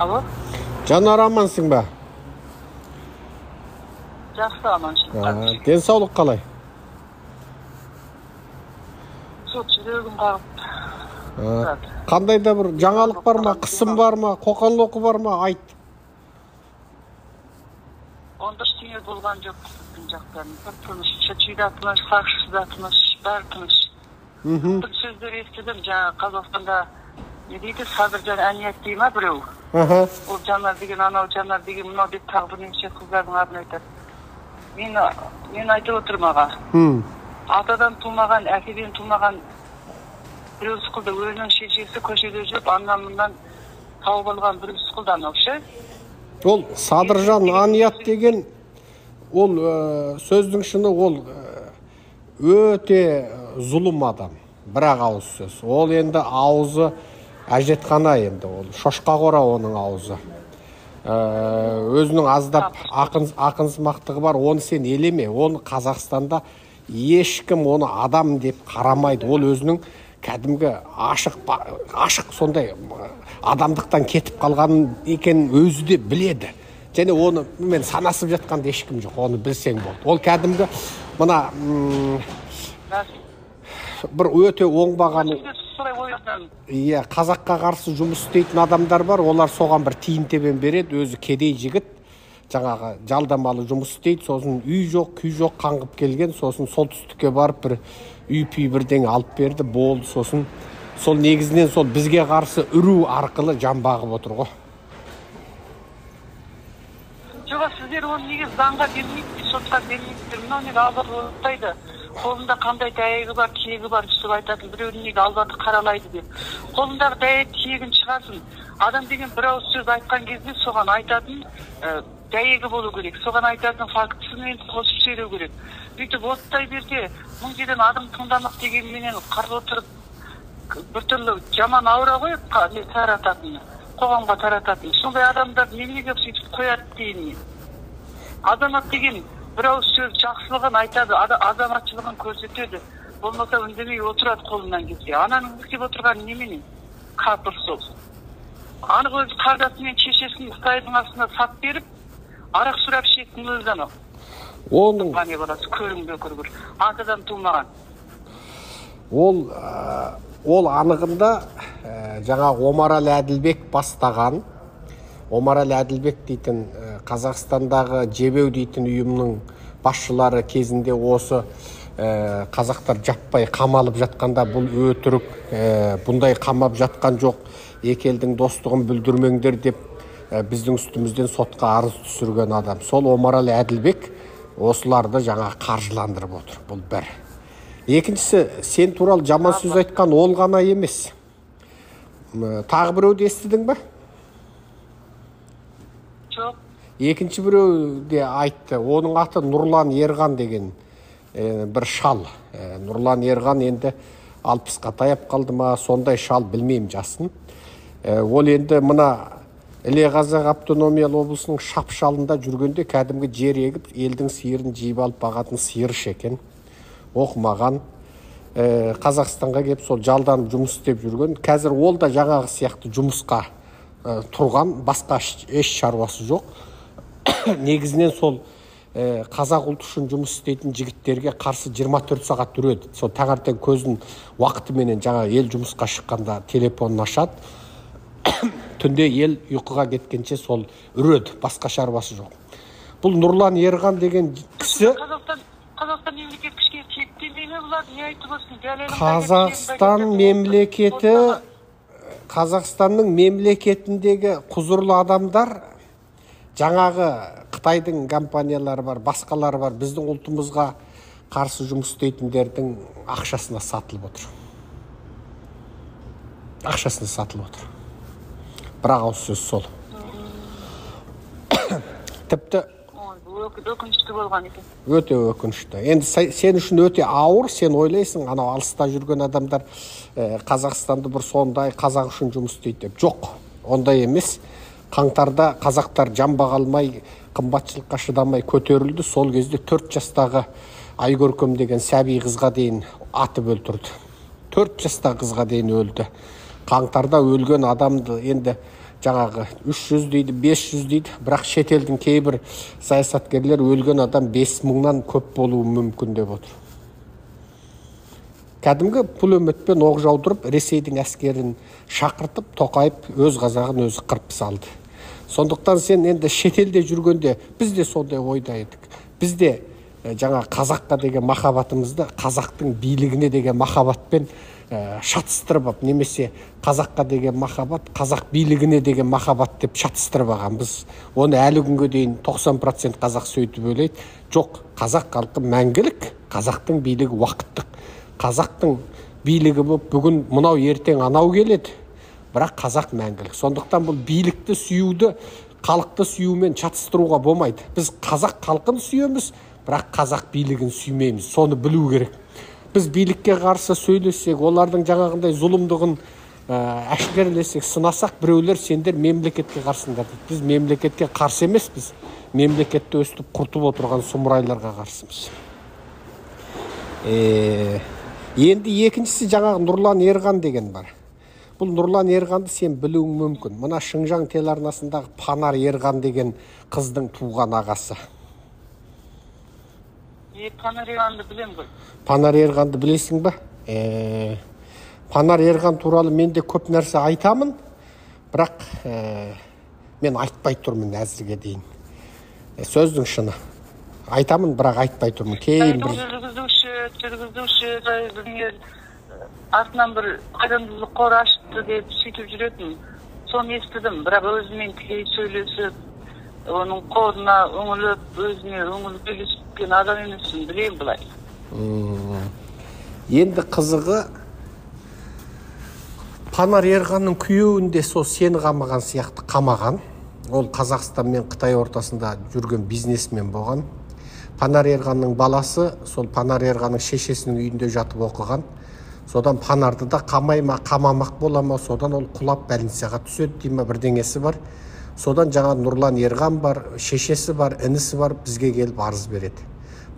Alo? Жанар, амансың ба? Жақсы аманшылық. Денсаулық қалай? Сол жүрегім қағып. Қандай да бір жаңалық бар ма, қысым бар ма, қоқан-лоқы бар ма, айт. Онда ештеңе болған жоқ біздің жақтан. Тыныш, шәчүй да тыныш, сақшысы да тыныш, бәрі тыныш. Бір сөздер естідім, жаңа Қазақстанда не дейді, Садыржан әният дей ма біреу? Ол Жанар деген анау, Жанар деген мынау деп тағы бірнеше қыздардың атын айтады. Мен айтып отырмын аға. Атадан тумаған, әкеден тумаған біреу сықылды өзінің шешесі көшеде жүріп, аннан-мұндан тауып алған біреу сықылды анау ше? Ол Садыржан әният деген, ол сөздің шыны, ол өте зұлым адам. Бірақ ауыз сөз. Ол енді ауызы әжетхана енді, ол шошқа қора оның ауызы. Өзінің аздап ақынсымақтығы бар, оны сен елеме. Оны Қазақстанда ешкім оны адам деп қарамайды. Ол өзінің кәдімгі ашық сондай адамдықтан кетіп қалған екен өзі де біледі. Және оны мен санасып жатқанда ешкім жоқ, оны білсең болды. Ол кәдімгі мына бір өте оңбаған, қазаққа қарсы жұмыс істейтін адамдар бар, олар соған бір тиын тебен береді, өзі кедей жігіт, жаңағы жалдамалы жұмыс істейді, сосын үй жоқ, күй жоқ, қаңғып келген, сосын солтүстікке барып бір үй бірдеңе алып берді, болды, сосын сол негізінен сол бізге қарсы үру арқылы жан бағып отыр ғой. Жоға, сіздер оны неге заңға бермейді, сотқа бермейді, мынау неге албаты оттайды. Қолында қандай дәйегі бар, кегі бар, үстіп айтатын, біреудің неге албаты қаралайды деп. Қолындағы дәйек кегін шығарсын. Адам деген бір ауыз сөз айтқан кезде соған айтатын дәйегі болу керек. Соған айтатын фактісімен қосып сөйлеу керек. Бүйтіп оттай берде, мың жерден адам тыңдамақ дегенменен қарғы отырып, біртүрлі жаман аура қойып тарататын, қоғамға тарататын. Сондай адамдар неге сөйтіп қояды дейін мен. Азамат деген бір ауыз сөз жақсылығын айтады, азаматшылығын көрсетеді. Болмаса үндемей отырады қолынан келсе. Ананың істеп отырған немене? Капыр сол. Анық өзі қардасымен шешесін қытайдың астына сап беріп, арақ сұрап ішетін өзі анау. Оның не баласы көрінбе көргір. Атадан тумаған. Ол анығында жаңағы Омарәлі Әділбек бастаған, Омарәлі Әділбек дейтін Қазақстандағы жебеу дейтін ұйымның басшылары кезінде осы қазақтар жаппай қамалып жатқанда бұл өтірік, бұндай қамап жатқан жоқ, екі елдің достығын бүлдірмеңдер деп біздің үстімізден сотқа арыз түсірген адам. Сол Омарәлі Әділбек осыларды жаңа қаржыландырып отыр, бұл бір. Екіншісі, сен туралы жаман сөз айтқан ол ғана емес. Тағы біреуді естідің бе? Жоқ. Екінші біреу де айтты. Оның аты Нұрлан Ерған деген бір шал. Нұрлан Ерған енді 60-қа таяп қалды ма, сондай шал, білмеймін жасын. Ол енді мына Іле Қазақ автономиялы облысының Шапшалында жүргенде кәдімгі жер егіп, елдің сиырын жиып алып бағатын сиыршы екен. Оқымаған. Қазақстанға келіп сол жалдан жұмыс істеп жүрген. Қазір ол да жаңағы сияқты жұмысқа тұрған, басқа еш шаруасы жоқ. Негізінен сол қазақ ұлты үшін жұмыс істейтін жігіттерге қарсы 24 сағат үреді. Сол таңертең көзін уақытыменен жаңа ел жұмысқа шыққанда телефонын ашады. Түнде ел ұйқыға кеткенше сол үреді, басқа шаруасы жоқ. Бұл Нұрлан Ерған деген кісі Қазақстан мемлекет кішке тектемейме бұлар, не айтып өсін? Қазақстан мемлекеті, Қазақстанның мемлекетіндегі құзырлы адамдар, жаңағы Қытайдың компаниялары бар, басқалары бар, біздің ұлтымызға қарсы жұмыс істейтіндердің ақшасына сатылып отыр. Ақшасына сатылып отыр. Бірақ ауыз сөз сол. Тіпті өкінішті болған екен. Өте өкінішті. Енді сен үшін өте ауыр, сен ойлайсың, анау алыста жүрген адамдар Қазақстанды бір сондай қазақ үшін жұмыс істейді деп. Жоқ, ондай емес. Қаңтарда қазақтар жан бағалмай, қымбатшылыққа шыдамай көтерілді. Сол кезде 4 жастағы Айгөркем деген сәби қызға дейін атып өлтірді. 4 жастағы қызға дейін өлді. Қаңтарда өлген адамды енді жаңағы 300 дейді, 500 дейді, бірақ шетелдің кейбір саясаткерлер өлген адам 5000-нан көп болуы мүмкін деп отыр. Кәдімгі пулеметпен оқ жаудырып, Ресейдің әскерін шақыртып, Тоқаев өз қазағын өзі қырып салды. Сондықтан сен енді шетелде жүргенде біз де сондай ойда едік. Біз де жаңа қазаққа деген махаббатымызды қазақтың билігіне деген махаббатпен шатыстырып, немесе қазаққа деген махаббат қазақ билігіне деген махаббат деп шатыстырып алғанбыз. Оны әлі күнге дейін 90% қазақ сөйтіп ойлайды. Жоқ, қазақ халқы мәңгілік, қазақтың билігі уақыттық. Қазақтың билігі болып бүгін мынау ертең анау келеді, бірақ қазақ мәңгілік. Сондықтан бұл билікті сүюді халықты сүюмен шатыстыруға болмайды. Біз қазақ халқын сүйеміз, бірақ қазақ билігін сүймейміз. Соны білу керек. Біз билікке қарсы сөйлесек, олардың жаңағындай зұлымдығын әшкерелесек, сынасақ, біреулер сендер мемлекетке қарсыңдар дейді. Біз мемлекетке қарсы емеспіз. Мемлекетті өстіп құртып отырған сұмырайларға қарсымыз. Енді екіншісі жаңағы Нұрлан Ерған деген бар. Бұл Нұрлан Ерғанды сен білуің мүмкін. Мына Шыңжаң телеарнасындағы Панар Ерған деген қыздың туған ағасы. Панар Ерғанды білем ғой. Панар Ерғанды білесің ба? Панар Ерған туралы мен де көп нәрсе айтамын, бірақ мен айтпай тұрмын әзірге дейін. Сөздің шыны. Айтамын, бірақ айтпай тұрмын. Кейін бір жүргізуші артынан бір қайырымдылық қор ашты деп сөйтіп жүретін. Соны естідім, бірақ өзімен тікелей сөйлесіп, оның қорына үңіліп, өзіне үңіліп сөйлескен адам емеспін, білейін бұлай. Енді қызығы Панар Ерғанның күйеуінде сол сені қамаған сияқты қамаған. Ол Қазақстан мен Қытай ортасында жүрген бизнесмен болған. Панар Ерғанның баласы сол Панар Ерғанның шешесінің үйінде жатып оқыған. Содан Панарды да қамайма, қамамақ болама, содан ол құлап больницаға түседі дейме, бірдеңесі бар. Содан жаңа Нұрлан Ерған бар, шешесі бар, інісі бар, бізге келіп арыз береді.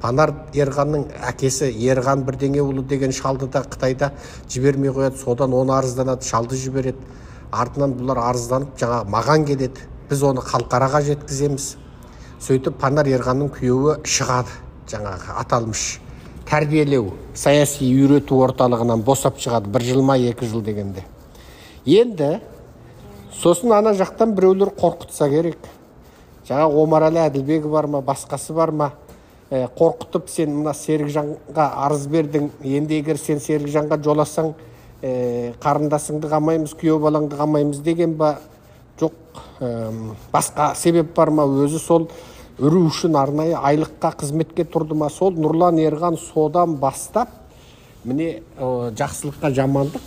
Панар Ерғанның әкесі Ерған бірдеңе ұлы деген шалды да Қытайда жібермей қояды. Содан оны арызданады, шалды жібереді. Артынан бұлар арызданып жаңа маған келеді. Біз оны халықараға жеткіземіз. Сөйтіп Панар Ерғанның күйеуі шығады. Жаңағы аталмыш тәрбиелеу, саяси үйрету орталығынан босап шығады 1 жыл ма 2 жыл дегенде. Енді сосын ана жақтан біреулер қорқытса керек. Жаңа Омарәлі Әділбегі бар ма, басқасы бар ма, қорқытып сен мына Серікжанға арыз бердің. Енді егер сен Серікжанға жоласаң, қарындасыңды қамаймыз, күйеу балаңды қамаймыз деген ба, жоқ, басқа себеп бар ма, өзі сол үру үшін арнайы айлыққа қызметке тұрды ма? Сол Нұрлан Ерған содан бастап міне жақсылыққа жамандық,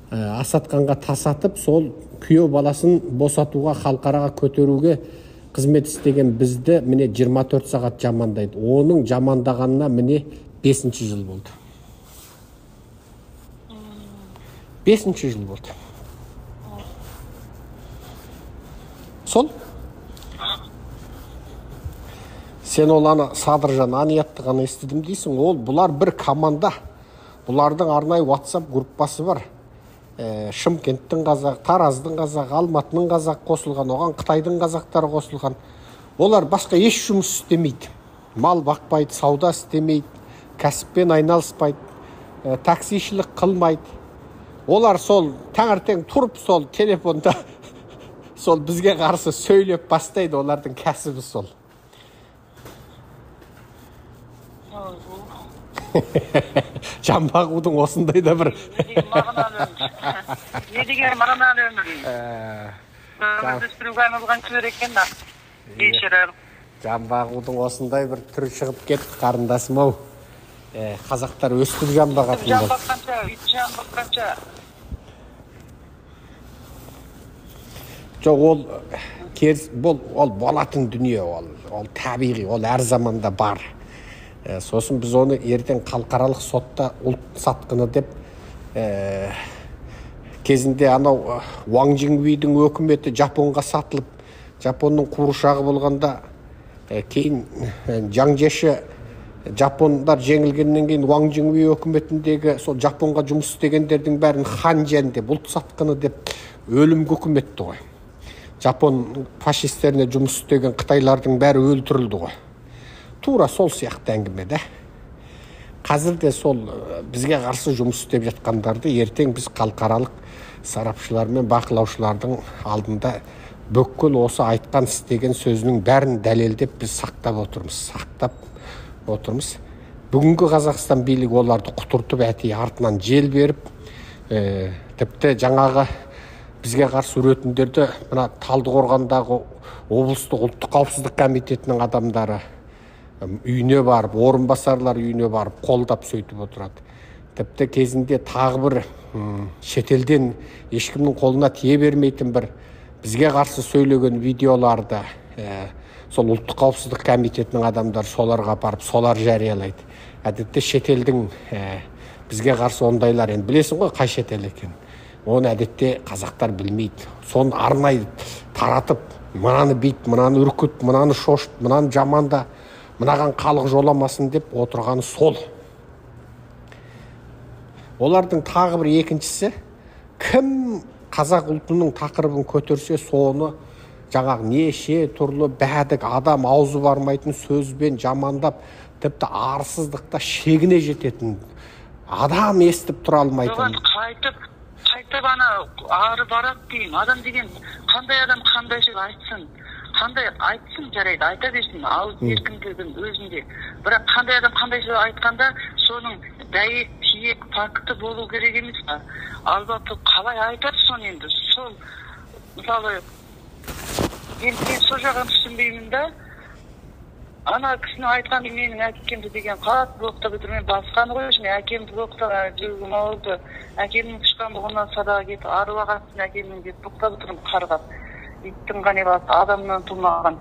асатқанға тасатып, сол күйеу баласын босатуға, халықараға көтеруге қызмет істеген бізді міне 24 сағат жамандайды. Оның жамандағанына міне 5-ші жыл болды. 5-ші жыл болды. Сол сен ол ана Садыржан Аниятты ғана естідім дейсің. Ол бұлар бір команда. Бұлардың арнайы WhatsApp группасы бар. Шымкенттің қазақ, Тараздың қазақ, Алматының қазақ қосылған, оған Қытайдың қазақтары қосылған. Олар басқа еш жұмыс істемейді. Мал бақпайды, сауда істемейді, кәсіппен айналыспайды, таксишілік қылмайды. Олар сол таңертең тұрып сол телефонда сол бізге қарсы сөйлеп бастайды. Олардың кәсібі сол. Жан бағудың осындай да бір не деген мағыналы өмір. Өздістіруге айналған кілер екен да. Жан бағудың осындай бір түрі шығып кетті, қарындасым ау. Қазақтар өстіп жан бағатын болды. Жан баққанша, ит жан баққанша. Жоқ, ол болатын дүние, ол табиғи, ол әр заманда бар. Сосын біз оны ертең халықаралық сотта ұлт сатқыны деп кезінде анау Уаң Жиңвейдің өкіметі Жапонға сатылып, Жапонның қуыршағы болғанда кейін Жаң Жеші Жапондар жеңілгеннен кейін Уаң Жиңвей өкіметіндегі сол Жапонға жұмыс істегендердің бәрін хан жән деп, ұлт сатқыны деп өлімге үкім етті ғой. Жапон фашисттеріне жұмыс істеген қытайлардың бәрі өлтірілді ғой. Тура сол сияқты әңгіме да. Қазір де сол бізге қарсы жұмыс істеп жатқандарды ертең біз халықаралық сарапшылар мен бақылаушылардың алдында бүкіл осы айтқан істеген сөзінің бәрін дәлелдеп біз сақтап отырмыз. Бүгінгі Қазақстан билігі оларды құтыртып әтей артынан жел беріп, тіпті жаңағы бізге қарсы үретіндерді мына Талдықорғандағы облыстық ұлттық қауіпсіздік комитетінің адамдары үйіне барып, орынбасарлар үйіне барып қолдап сөйтіп отырады. Тіпті кезінде тағы бір шетелден ешкімнің қолына тие бермейтін бір бізге қарсы сөйлеген видеоларды сол ұлттық қауіпсіздік комитетінің адамдары соларға апарып, солар жариялайды. Әдетте шетелдің бізге қарсы ондайлар, енді білесің ғой қай шетел екен. Оны әдетте қазақтар білмейді. Соны арнай таратып, мынаны бейт, мынаны үркіт, мынаны шошт, мынаны жаманда, мынаған халық жоламасын деп отырғаны сол. Олардың тағы бір екіншісі, кім қазақ ұлтының тақырыбын көтерсе, соны жаңағы неше түрлі бәдік адам аузы бармайтын сөзбен жамандап, тіпті арсыздықта шегіне жететін, адам естіп тұра алмайтын. Қайтып ана ары барады деймін. Адам деген қандай адам қандай жер айтсын. Қандай айтсын жарайды, айта берсін, ауыз еркіндігінің өзінде. Бірақ қандай адам қандай жер айтқанда, соның дәйек, тиек, факті болу керек емес па? Албаты қалай айтады соны енді? Сол, мысалы, мен сол жағын түсінбеймін да, ана кісінің айтқаны менің әкемді деген қатты боқтап отыр. Мен басқаны қойшы, мен әкемді боқтап жүргім ауылды, әкемнің тышқан бұғынан садаға кетіп, аруақ аттың әкемнің деп боқтап отырмын қарғап. Иттің ғане басы адамнан тумаған.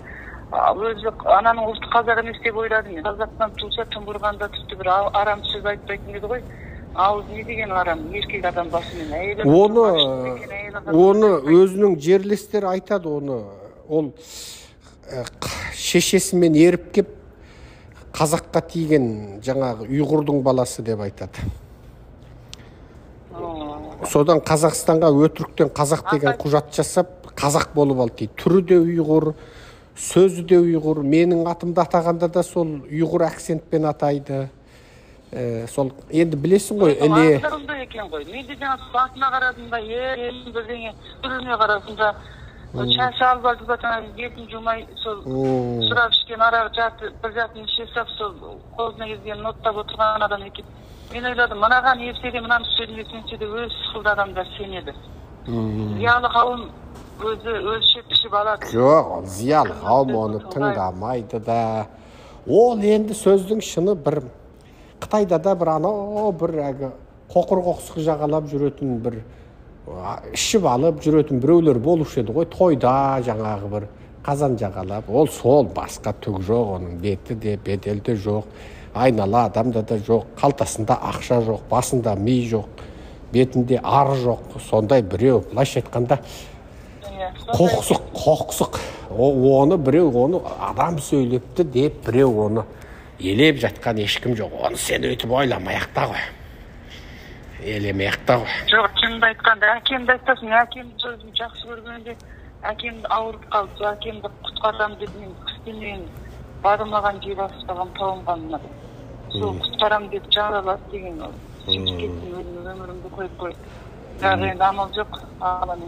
Өзі ананың ұлты қазақ емес деп ойладым мен. Қазақтан туса тұңғырғанда тіпті бір арам сөз айтпайтын еді ғой. Ауыз не деген арам, еркек адам басымен әйел. Оны өзінің жерлестері айтады, оны ол шешесімен еріп кеп қазаққа тиген жаңағы ұйғырдың баласы деп айтады. Содан Қазақстанға өтіріктен қазақ деген құжат жасап, қазақ болып алды дейді. Түрі де ұйғыр, сөзі де ұйғыр. Менің атымды атағанда да сол ұйғыр акцентпен атайды. Сол енді білесің ғой, іле. Мен де жаңа атына қарадым да, біріне қарадым да, шашы алып алды батан, бетін жумай, сол сұрап ішкен арақ бір жатын іше сап, сол қолына кезген ноттап отырған адам екен. Мен ойладым, мынаған ертеде мынаны сөйлемесенше де өз сықылды адамдар сенеді. Зиялы қауым өзі шеп-ішіп алады. Жоқ, зиялы қауым оны тыңдамайды да. Ол енді сөздің шыны бір Қытайда да бір анау бір қоқыр-қоқсық жағалап жүретін бір ішіп алып жүретін біреулер болушы еді ғой, тойда жаңағы бір қазан жағалап. Ол сол, басқа түк жоқ, оның беті де беделді жоқ, айнала адамда да жоқ, қалтасында ақша жоқ, басында ми жоқ, бетінде ар жоқ. Сондай біреу, былайша айтқанда қоқсық. Оны біреу оны адам сөйлепті деп біреу оны елеп жатқан ешкім жоқ. Оны сен өйтіп ойламай-ақта ғой. Елемей-ақта ғой. Жоқ, шынымды айтқанда, әкемді айтасың, әкемді сөзін жақсы көргенде, әкемді ауырып қалды, әкемді құтқарам деп мен істемейін, бармаған жер аспаған тауынғанына. Сол құтқарам деп жаралады деген ол. Сөйтіп кеттім, өзімді өмірімді қойып қойды. Бірақ енді амал жоқ, ағалан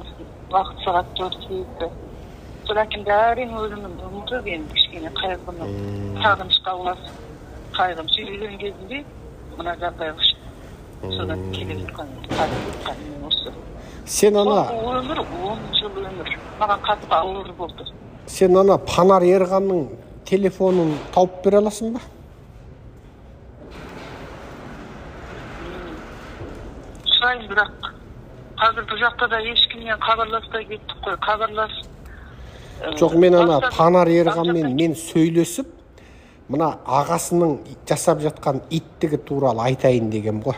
уақыт сағат 4 сейітті. Сол әкемді әрең өлімімді ұмытып, енді кішкене қайғыны, сағынышқа ұласып, қайғым сөйлеген кезінде мына жағдайға шықты. Содан келе жатқан осы. Сен ана... Өмір, 10 жыл өмір. Маған қатты ауыр болды. Сен ана Панар Ерғанның телефонын тауып бере аласың ба? Сұрайын, бірақ қазір бұл жақта да ешкіммен хабарласпай кеттік қой. Хабарласып. Жоқ, мен ана Панар Ерғанмен мен сөйлесіп, мына ағасының жасап жатқан иттігі туралы айтайын деген ғой.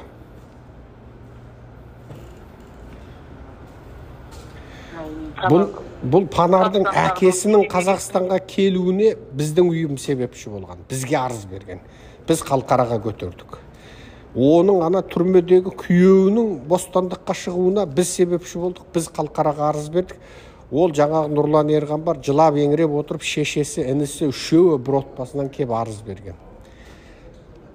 Бұл Панардың әкесінің Қазақстанға келуіне біздің үйім себепші болған. Бізге арыз берген. Біз халықараға көтердік. Оның ана түрмедегі күйеуінің бостандыққа шығуына біз себепші болдық. Біз халықараға арыз бердік. Ол жаңағы Нұрлан Ерған бар, жылап еңіреп отырып, шешесі, інісі үшеуі бір отбасынан кеп арыз берген.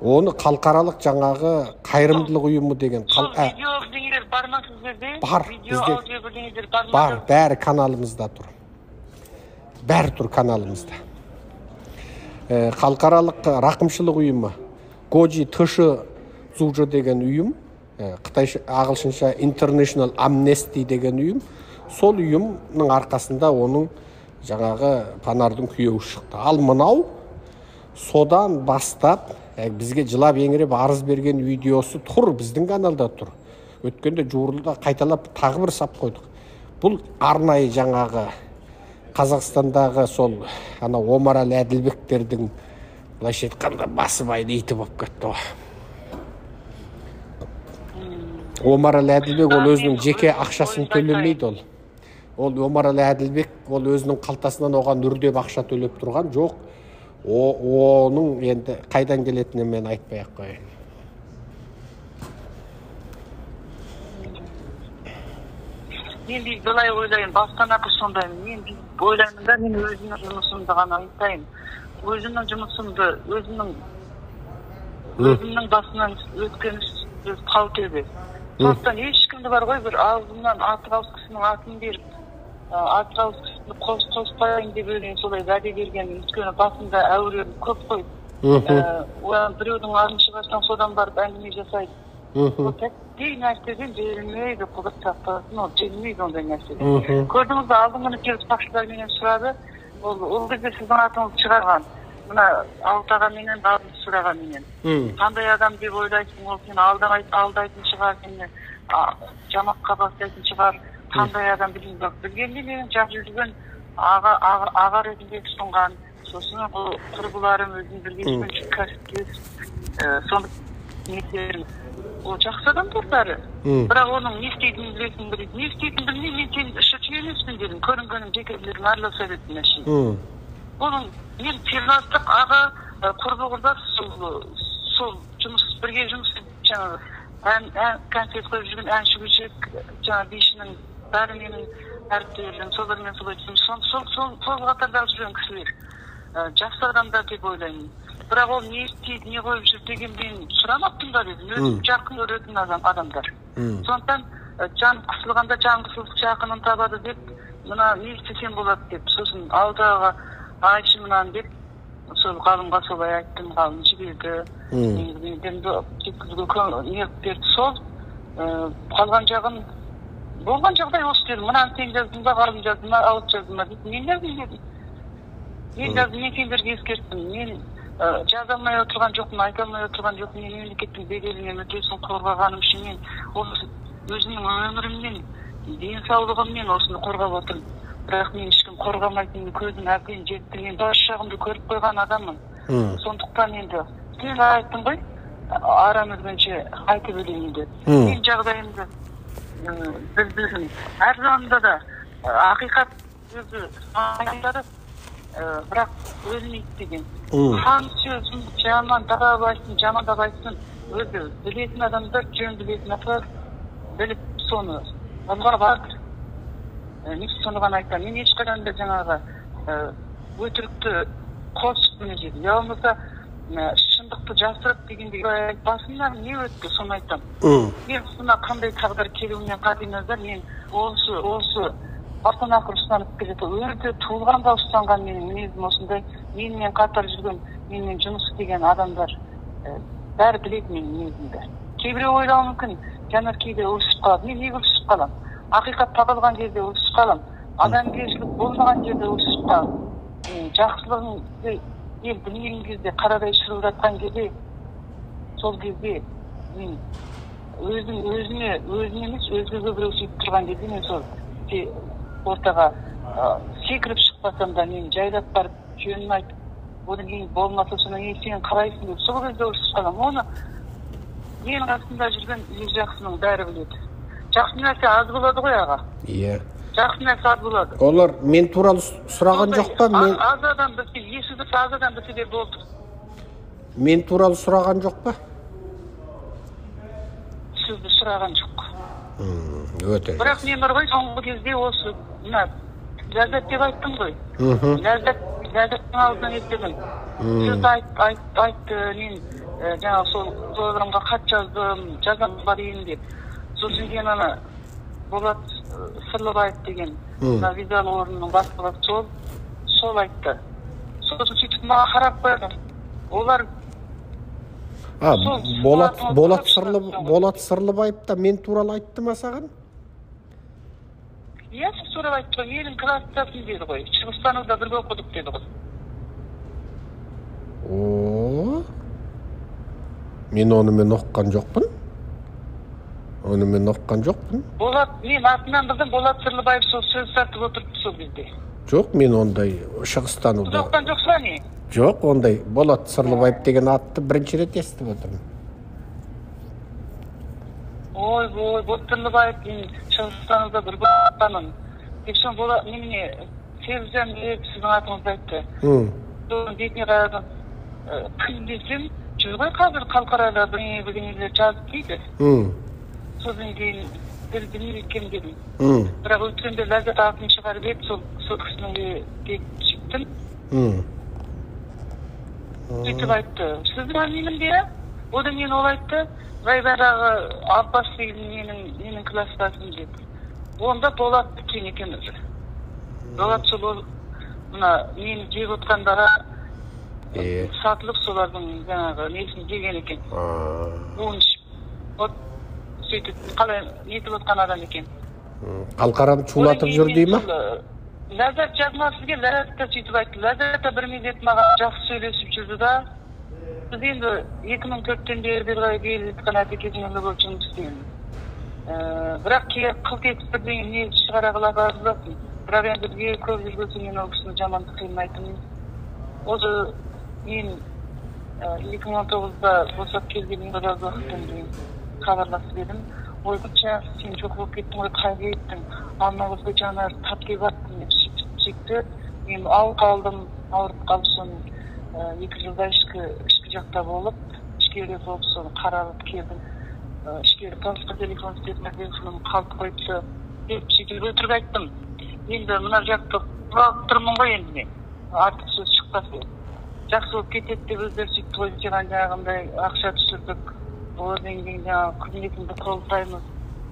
Оны халықаралық жаңағы қайырымдылық ұйымы деген. Видео бірдеңелер бар ма сіздерде? Бар. Видео, аудио бірдеңелер бар ма? Бар, бәрі каналымызда тұр. Бәрі тұр каналымызда. Халықаралық рақымшылық ұйымы, Годжи Тышы Зужы деген ұйым, Қытайша ағылшынша International Amnesty деген ұйым, сол ұйымның арқасында оның жаңағы Панардың күйеуі шықты. Ал мынау содан бастап бізге жылап еңіреп арыз берген видеосы тұр, біздің каналда тұр. Өткенде жуырылда қайталап тағы бір сап қойдық. Бұл арнайы жаңағы Қазақстандағы сол Омарәлі Әділбектердің былайша айтқанда басыбайды иті болып кетті. Омарәлі Әділбек ол өзінің жеке ақшасын төлемейді ол. Ол Омарәлі Әділбек ол өзінің қалтасынан оған үрдеп ақша төлеп тұрған жоқ. Оның енді қайдан келетінін мен айтпай ақ қояйын. Мен дейді былай ойлайын, бастан ақы сондай. Мен ойлаймын да, мен өзімнің жұмысымды ғана айтайын. Өзімнің жұмысымды, өзімнің басынан өткен қауіпті. Сондықтан ешкімді бар ғой, бір аузымнан атырауыз кісінің атын беріп, атырауыз кісіні қоспайын деп өлейін, солай вәде берген, өйткені басында әуреім көп қой. Біреудің атын шығарсаң, содан барып әңгіме жасайды. Тәттей нәрседен жерілмейді, құдық сақтасын, ол жерілмейді ондай нәрседен. Көрдіңіз бе, алдыңғыны келіп сақшылар менен сұрады, ол кезде сіздің атыңызды шығарған. Мына алтаға менен, бабын сұраған менен. Қандай адам деп ойлайсың, ол сені алдайтын шығар, сені жамаққа бастайтын шығар, қандай адам білейін. Білгенде менің жақ жүрген аға ретінде тұтынған, сосын құрбыларым өзін білгеншмен кәсіптес, соны неттерім. Ол жақсы адам бәрі. Бірақ оның не істейтінін білесің білейді. Не істейтінін білмей, мен сен шөтші емеспін дедім. Көрінгенім жекелерін араласа беттім әшейін. Оның мен перластық аға құрбы-құрдас сол бірге жұмыс жаңағы концерт қойып жүрген әнші көшек жаңағы бишінің бәрі менің әріптелерім, солармен солай жұмыс. Сол қатардағы жүрген кісілер. Жақсы адамдар деп ойлаймын. Бірақ ол не істейді, не қойып жүр деген мен сұрамаппын да дедім. Өзім жақын көретін адамдар. Сондықтан жан қысылғанда жан қысылып жақынын табады деп, мына не істесем болады деп, сосын алдағы айтшы мұнан деп, сол ғалымға солай айттым, ғалым жіберді. Неғып берді сол, қалған жағын, болған жағдай осы дедім. Мұнан сен жаздың ба, ғалым жаздың ба, ауыз жаздың ба дедім. Мен жаздым дедім. Мен жаздым, мен сендерге ескерттім. Мен жаза алмай отырған жоқпын, айта алмай отырған жоқпын. Мен мемлекеттің беделіне мүддесін қорғағаным үшін мен өзімнің өміріммен, денсаулығыммен осыны қорғап отырмын. Бірақ мен ешкім қорғамайтынын көзім әбден жетті. Мен бас жағымды көріп қойған адаммын. Сондықтан енді сен айттың ғой, арамызбенше айтып өлейін деп. Мен жағдайымды білдірдім. Әр заманда да ақиқат өзі айтады. Бірақ өлмейді деген. Хан сөзін жаман дабап айтсын, жамандап айтсын, өзі білетін адамдар, жөн білетін адамдар біліп соны алға барды. Мен соны ғана айтам. Мен ешқашан да жаңағы өтірікті қосып міне жеді. Я болмаса шындықты жасырып дегенде басымнан не өтті, соны айтам. Мен сына қандай тағдыр келуінен қати назар, мен осы басын ақыр ұстанып келеді. Өрді туылғанда ұстанған менің мінезім осындай, менімен қатар жүрген, менімен жұмыс істеген адамдар бәрі біледі менің мінезімді. Кейбіреу ойлауы мүмкін, жанар кейде өлісіп қалады. Мен неге өлісіп қалам? Ақиқат табылған жерде өлісіп қалам. Адамгершілік болмаған жерде өлісіп қалам. Жақсылығын ел білмеген кезде, қарадай шырылдатқан кезде, сол кезде мен өзіне емес, өзгеге біреу сөйтіп тұрған кезде мен сол ортаға секіріп шықпасам да мен жайлап барып жөнін айтып, одан кейін болмаса содан кейін сен қалайсың деп сол кезде өлісіп қалам. Оны менің қасымда жүрген ел жақсының бәрі біледі. Жақсы нәрсе аз болады ғой аға. Иә. Жақсы нәрсе аз болады. Олар мен туралы сұраған жоқ па? Аз адам білсе, есізді аз адам білсе де болды. Мен туралы сұраған жоқ па? Сізді сұраған жоқ. Өте. Бірақ мен бар ғой соңғы кезде осы Ләззат деп айттым ғой. Ләззаттың алдынан естідім. Сіз айтты, мен жаңа сол программға хат жаздым, жазамға дейін деп. Сосын кейін ана Болат Сырлыбаев деген визал орнының бастығы сол айтты. Сосын сөйтіп маған қарап қойдым. Олар Болат Сырлыбаев та мен туралы айтты ма саған? Иә, сіз туралы айтты. Менің класстасым деді ғой. Шығыстануда бірге оқыдық деді ғой. Мен онымен оққан жоқпын. Болат, мен атынан білдім, Болат Сырлыбаев сол сөз сартып отырды сол кезде. Жоқ, мен ондай шығыстануда. Сіз оққан жоқсыз ба не? Жоқ, ондай Болат Сырлыбаев деген атты бірінші рет естіп отырмын. Ой, Болат Сырлыбаев мен шығыстануда бір болатқанын. Екшен Болат, немене, Серізжан сіздің атыңызды айтты. Соның бетіне қарадым, кім десем, жүр ғой қазір қалқарада бірдеңелер жазып дейді. Содан кейін білмей екен дедім. Бірақ өткенде Ләззат атын шығарып еді, сол кісінің бетін шықтым. Сөйтіп айтты, сіздің фамилиям бе? Одан мен ол айтты, Райбадағы Аббас деген менің класстасым деді. Онда Болат екен екенбіз. Болат сол мына мені жеп отқандарға сатылып солардың жаңағы несін жеген екен. Сөйтіп қалай нетіп отқан адам екен. Қалқараны чулатып жүр дей ма? Ләззат жазма сізге, Ләззат та сөйтіп айтты. Ләззат та бір мезет маған жақсы сөйлесіп жүрді да. Біз енді 2004-тен бері белгілі еткен әпекесімен болып жұмыс істеймін. Бірақ қылт етіп бірдеңе не шығара қылаға арыздасын. Бірақ енді бізге көп жүргізі мен ол кісіні жамандық қылмайтын. Осы мен 2019-да босап келгенімде біраз уақыттан кейін хабарласып едім. Ой, бұтша, сен жоқ болып кеттің, ой, қайғы еттің. Алма көзге жанар, тап кеп аттың деп сөйтті. Мен ауырып қалып соны 2 жылда ішкі жақта болып, ішкере болып соны қаралып келдім. Ішкері басқа телефон істетіп, телефоным қалып қойыпты. Деп сөйтіп өтірік айттым. Енді мына жақты құралып тұрмын ғой енді мен. Артық сөз шықпасы. Жақсы болып кетеді деп өздері сөйтіп қойып жаған жағындай ақша түсірдік. Одан кейін жаңағы қызметімді қолдаймыз.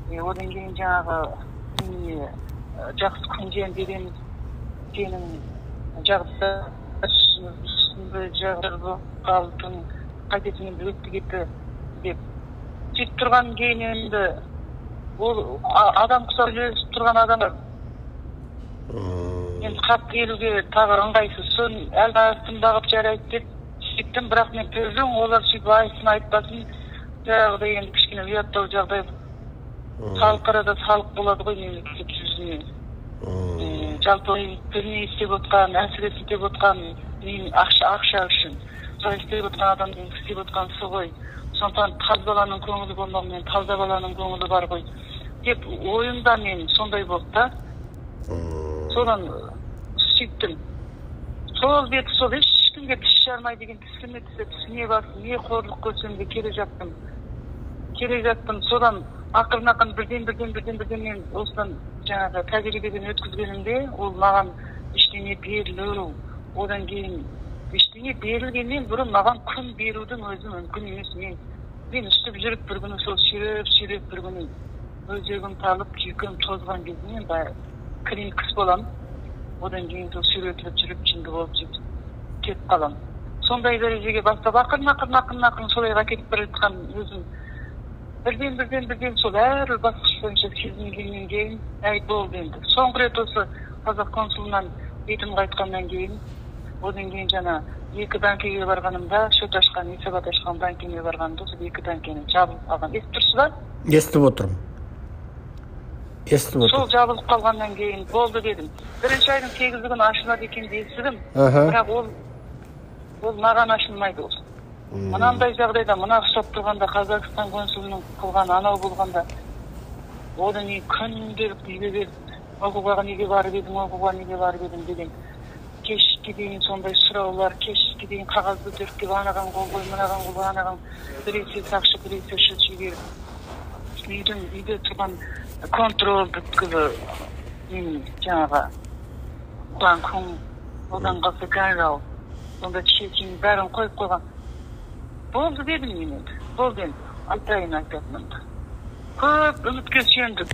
Одан кейін жаңағы жақсы күнден береміз. Сенің жағдайда үстінде жағдайда қалдың, қайтесімен білетті кетті деп. Сөйтіп тұрған кейін енді ол адам құсап үлесіп тұрған адам. Енді қап келуге тағы ыңғайсыз. Сон әлі астын бағып жарайды деп сөйттім, бірақ мен төлдің олар сөйтіп айсын айтпасын. Жағдай енді кішкене ұяттау жағдай. Халықарада салық болады ғой мемлекет жүзіне. Жалпы біріне істеп отқан, әсіресе істеп отқан мен ақша үшін. Сол істеп отқан адамның істеп отқан сол ғой. Сондықтан таз баланың көңілі болмағымен таза баланың көңілі бар ғой. Деп ойымда мен сондай болды да. Содан сөйттім. Сол беті сол ешкімге тіс жармай деген тісіне басым, не қорлық көрсем де келе жаттым. Содан ақырын бірден мен осыдан жаңағы тәжірибеден өткізгенімде ол маған ештеңе берілу, одан кейін ештеңе берілгеннен бұрын маған күн берудің өзі мүмкін емес. Мен үстіп жүріп бір күні сол сүйреп бір күні өзегім талып, күйкім тозған кезінен кірін кіс болам. Одан кейін сол сүйретіліп жүріп жынды болып кетіп қалам. Сондай дәрежеге бастап ақырын солайға кетіп бір жатқан өзім. Бірден сол әр басқыш бойынша сезінгеннен кейін әй болды енді. Соңғы рет осы қазақ консулынан бетім қайтқаннан кейін, одан кейін жаңа 2 банкеге барғанымда, шөт ашқан, есебат ашқан банкеге барғанымда, сол 2 банкені жабылып қалған. Естіп тұрсыз ба? Естіп отырмын. Сол жабылып қалғаннан кейін болды дедім. 1-ші айдың 8-і күні ашылады екен естідім. Бірақ ол маған ашылмайды ол. Мынандай жағдайда, мына ұстап тұрғанда, Қазақстан консулының қылған, анау болғанда, одан кейін күнделік үйге келіп, оқуға неге барып едім деген. Кешке дейін сондай сұраулар, кешке дейін қағазды төртке анаған қол қой, мынаған біресе сақшы, біресе шілші үйде тұрған контроль бүткілі жаңағы Ulan kun odan kalsa garrav. Onda çekin bәрін koyup koygan. Boldu dedim yine. Boldu endi. Aytayın aytapmanda. Көп үмітке сүйендік.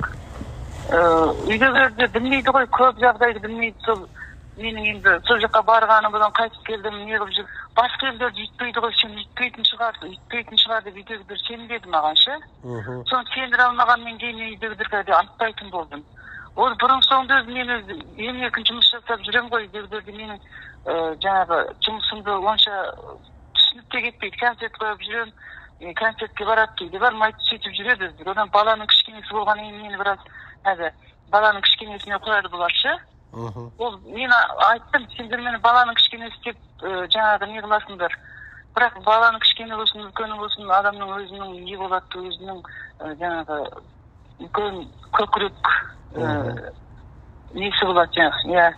Үйдегілерді білмейді ғой, көп жағдайды білмейді. Сол менің енді сол жаққа барғанымдан қайтып келдім, не қылып жүр. Басқа елдер үйтпейді ғой, сен үйтпейтін шығар деп үйдегілер сенбеді маған ше. Соны сендіре алмағанмен кейін мен үйдегілерге де айтпайтын болдым. Ол бұрын соңды мен ең еркін жұмыс жасап жүрем ғой, үйдегілерді менің жаңағы жұмысымды онша түсініп те кетпейді. Концерт қойып жүрем, концертке барады дейді, бармайды, сөйтіп жүреді. Одан баланың кішкенесі болғаннан кейін мені біраз баланың кішкенесіне қояды бұлар ше. Ол мен айттым, сендер мені баланың кішкенесі деп жаңағы не қыласыңдар. Бірақ баланың кішкене болсын, үлкені болсын, адамның өзінің не болады, өзінің жаңағы үлкен көкірек несі болады жаңағы.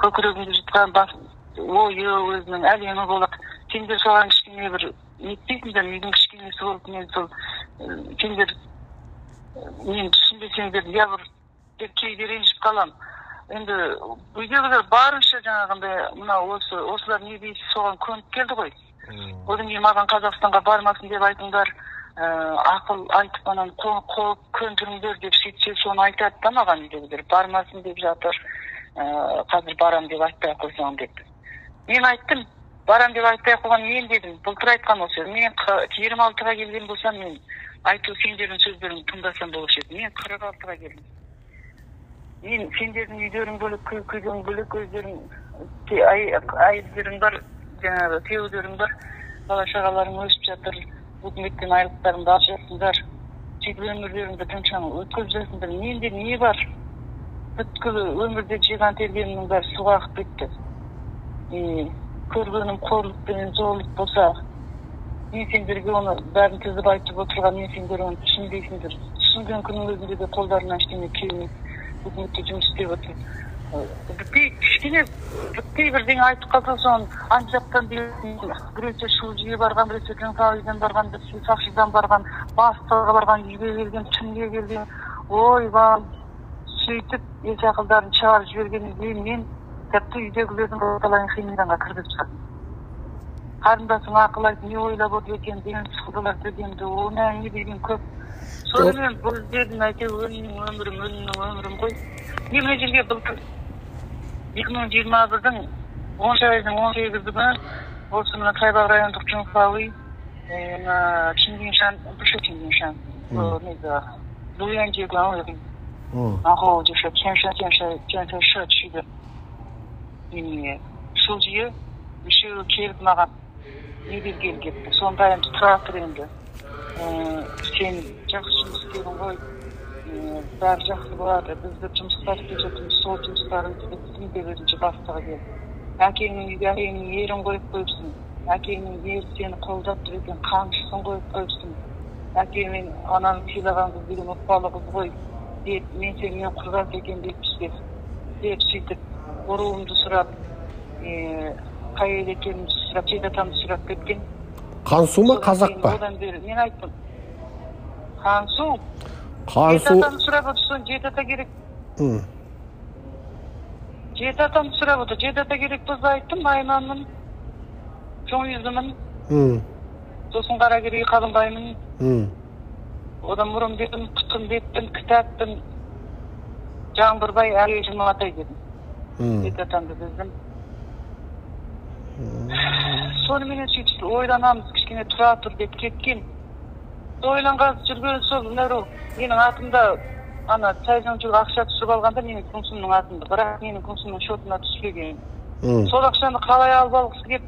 Көкірегіңді жұтқан ойы өзінің әлемі болады. Сендер соған кішкене бір нетпейсіңдер, менің кішкенесі болып, мен сол сендер мен түсінбесеңдер, я бір деп кейде ренжіп қалам. Енді үйдегілер барынша жаңағындай мына осылар не дейсіз соған көніп келді ғой. Одан кейін маған Қазақстанға бармасын деп айтыңдар, ақыл айтып анан көндіріңдер деп сөйтсе соны айтады да маған үйдегілер. Бармасын деп жатыр, қазір барам деп айтпай қойсаң деп. Мен айттым, барам деп айтпай қойған мен дедім, былтыр айтқан осы. Мен 26-ға келген болсам, мен айту сендердің сөздерін тыңдасам болушы еді. Мен 46-ға келдім. Мен сендердің үйлерің бөлек, күйдің бөлек, өздерің айылдерің бар, жаңағы күйеулерің бар, бала шағаларың өсіп жатыр, үкіметтен айлықтарыңды алып жатсыңдар, сөйтіп өмірлеріңді тыншаң өткізіп жатсыңдар. Менде не бар? Бүткіл өмірде жиған тергенімнің бәрі суға ағып кетті. Көргенім қорлық пен зорлық болса, мен сендерге оны бәрін тізіп айтып отырған, мен сендер оны түсінбейсіңдер. Түсінген күннің өзінде де қолдарынан ештеңе келмейді. Үкіметте жұмыс істеп отыр. Бітпей бірдеңе айтып қалса соны ан жақтан біреусе шұлжыға барған, біреусе Жансауидан барған, біреусе Сақшыдан барған, Бастауға барған, үйге келген, түнге келген. Ойбай, сөйтіп ес ақылдарын шығарып жібергеннен кейін мен тіпті үйдегілердің орталайын химияданға кіргізіп шығардым. Қарындасың ақыл айтып, не ойлап отыр екен деген сылдылар дегенді, оны әңгіме деген көп. Сонымен бұл дедім әке өлімнің өмірім ғой. Мен мына жерге былтыр 2021-дің 10 айдың 18-і күні осы мына Тайбақ райондық Жунхауи, Чингиншан, Луянжи-Гуануи, 然后就是天山建设社区的书记еще келіп маған не берген кетті. Сонда енді тұратыр енді. Сен жақсы жұмыс істедің ғой, бәрі жақсы болады, бізді жұмыстар істеп жатырмыз, сол жұмыстарыңды бітсін деп өзінше бастығы келді. Әкеңнің үйге әкеңнің ерін қойып қойыпсың, әкеңнің ері сені қолдап тұр екен, қамшысын қойып қойыпсың, әкеңмен ананың сыйлаған қыз деген отпалы қыз ғой деп, мен сенімен құрдас екен деп сөйтіп ұруымды сұрап, қай ел екенімді сұрап, жетатамды сұрап кеткен. Қансу ма, қазақ па? Мен айттым. Қансу. Жетатамды сұрап отырсын, жетата керек. Жетатамды сұрап отыр, жетата керек біз айттым, Айманмын, Жоңйызымын, сосын Қаракерей Қалыңбаймын. Одан Мұрым дедім, Құтын дедім, Кітаппын, Жаңбырбай, Әлей Жұматай дедім. Жетатамды біздім. Сонымен сөйтіп ойланамыз, кішкене тұра тұр деп кеткен. Ойланған жүрген сол менің атымда ана сайжан жүр ақша түсіп алғанда менің күнсімнің атымда, бірақ менің күнсімнің шотына түспеген. Сол ақшаны қалай алып алғысы кеп,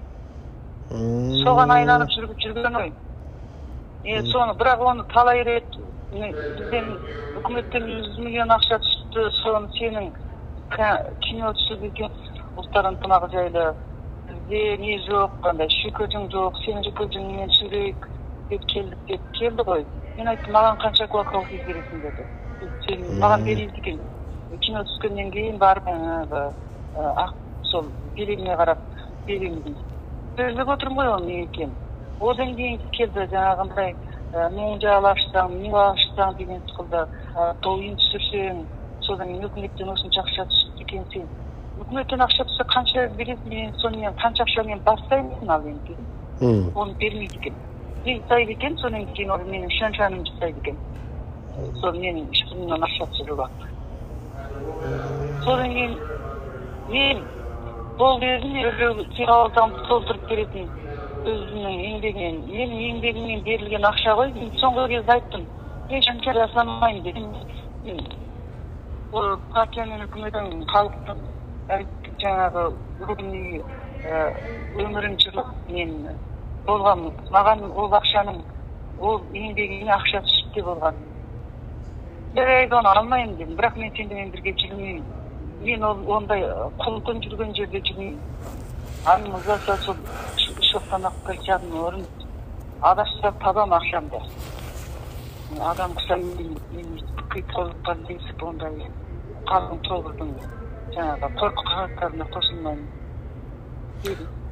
соған айланып жүрген ой. Соны, бірақ оны талай рет бізден үкіметтен 100 миллион ақша түсті, соны сенің кино түсіп екен ұлттар ынтымағы жайлы. Бізде не жоқ, қандай шүкірдің жоқ, сен шүкірдіңмен сүрейік деп келді ғой. Мен айттым, маған қанша куакауфиз бересің деді. Сен маған берейді екен. Кино түскеннен кейін барып, сол берегіне қарап беремін. Сөйлеп отырмын ғой ол не екен. Одан кейін келді жаңағындай мұңжа алашсаң, не алашсаң деген сықылда тойын түсірсең, содан үкіметтен осынша ақша түсіп екен сен. Үкіметтен ақша түссе қанша бересің, мен сонымен қанша ақшамен бастаймын ал енді. Оны бермейді екен. Жасайды екен, содан кейін ол менің шаншаным жасайды екен. Сол менің ішімнен ақша түсіріп алды. Содан кейін мен бұл жерін сыйлаудан толтырып беретін өзінің еңбегінен, менің еңбегімнен берілген ақша ғой. Мен соңғы кезде айттым, мен шанша жасамаймын дедім. Ол партия мен үкіметтің халықтың жаңағы рухани өмірін жүріп мен болған, маған ол ақшаның, ол еңбегіне ақша түсіпте болған. Бір айда оны алмаймын дедім, бірақ мен сендермен бірге жүрмеймін. Мен ондай құлқын жүрген жерде жүрмеймін. Анын ұзаса сол шоқтанақ қылшадың орын адашсап табам ақшамды. Адам құса мен қиып дейсіп ондай қалың тобырдың жаңағы қорқы қағаттарына қосылмаймын.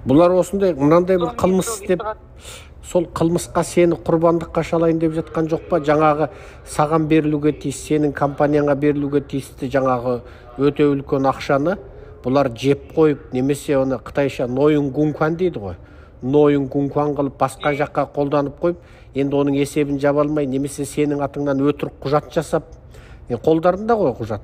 Бұлар осындай, мынандай бір қылмыс істеп, сол қылмысқа сені құрбандыққа шалайын деп жатқан жоқ па? Жаңағы саған берілуге тиіс, сенің компанияңа берілуге тиісті жаңағы өте үлкен ақшаны бұлар жеп қойып, немесе оны қытайша нойын гункуан дейді ғой. Нойын гункуан қылып басқа жаққа қолданып қойып, енді оның есебін жаба алмай, немесе сенің атыңнан өтірік құжат жасап, қолдарында ғой құжат.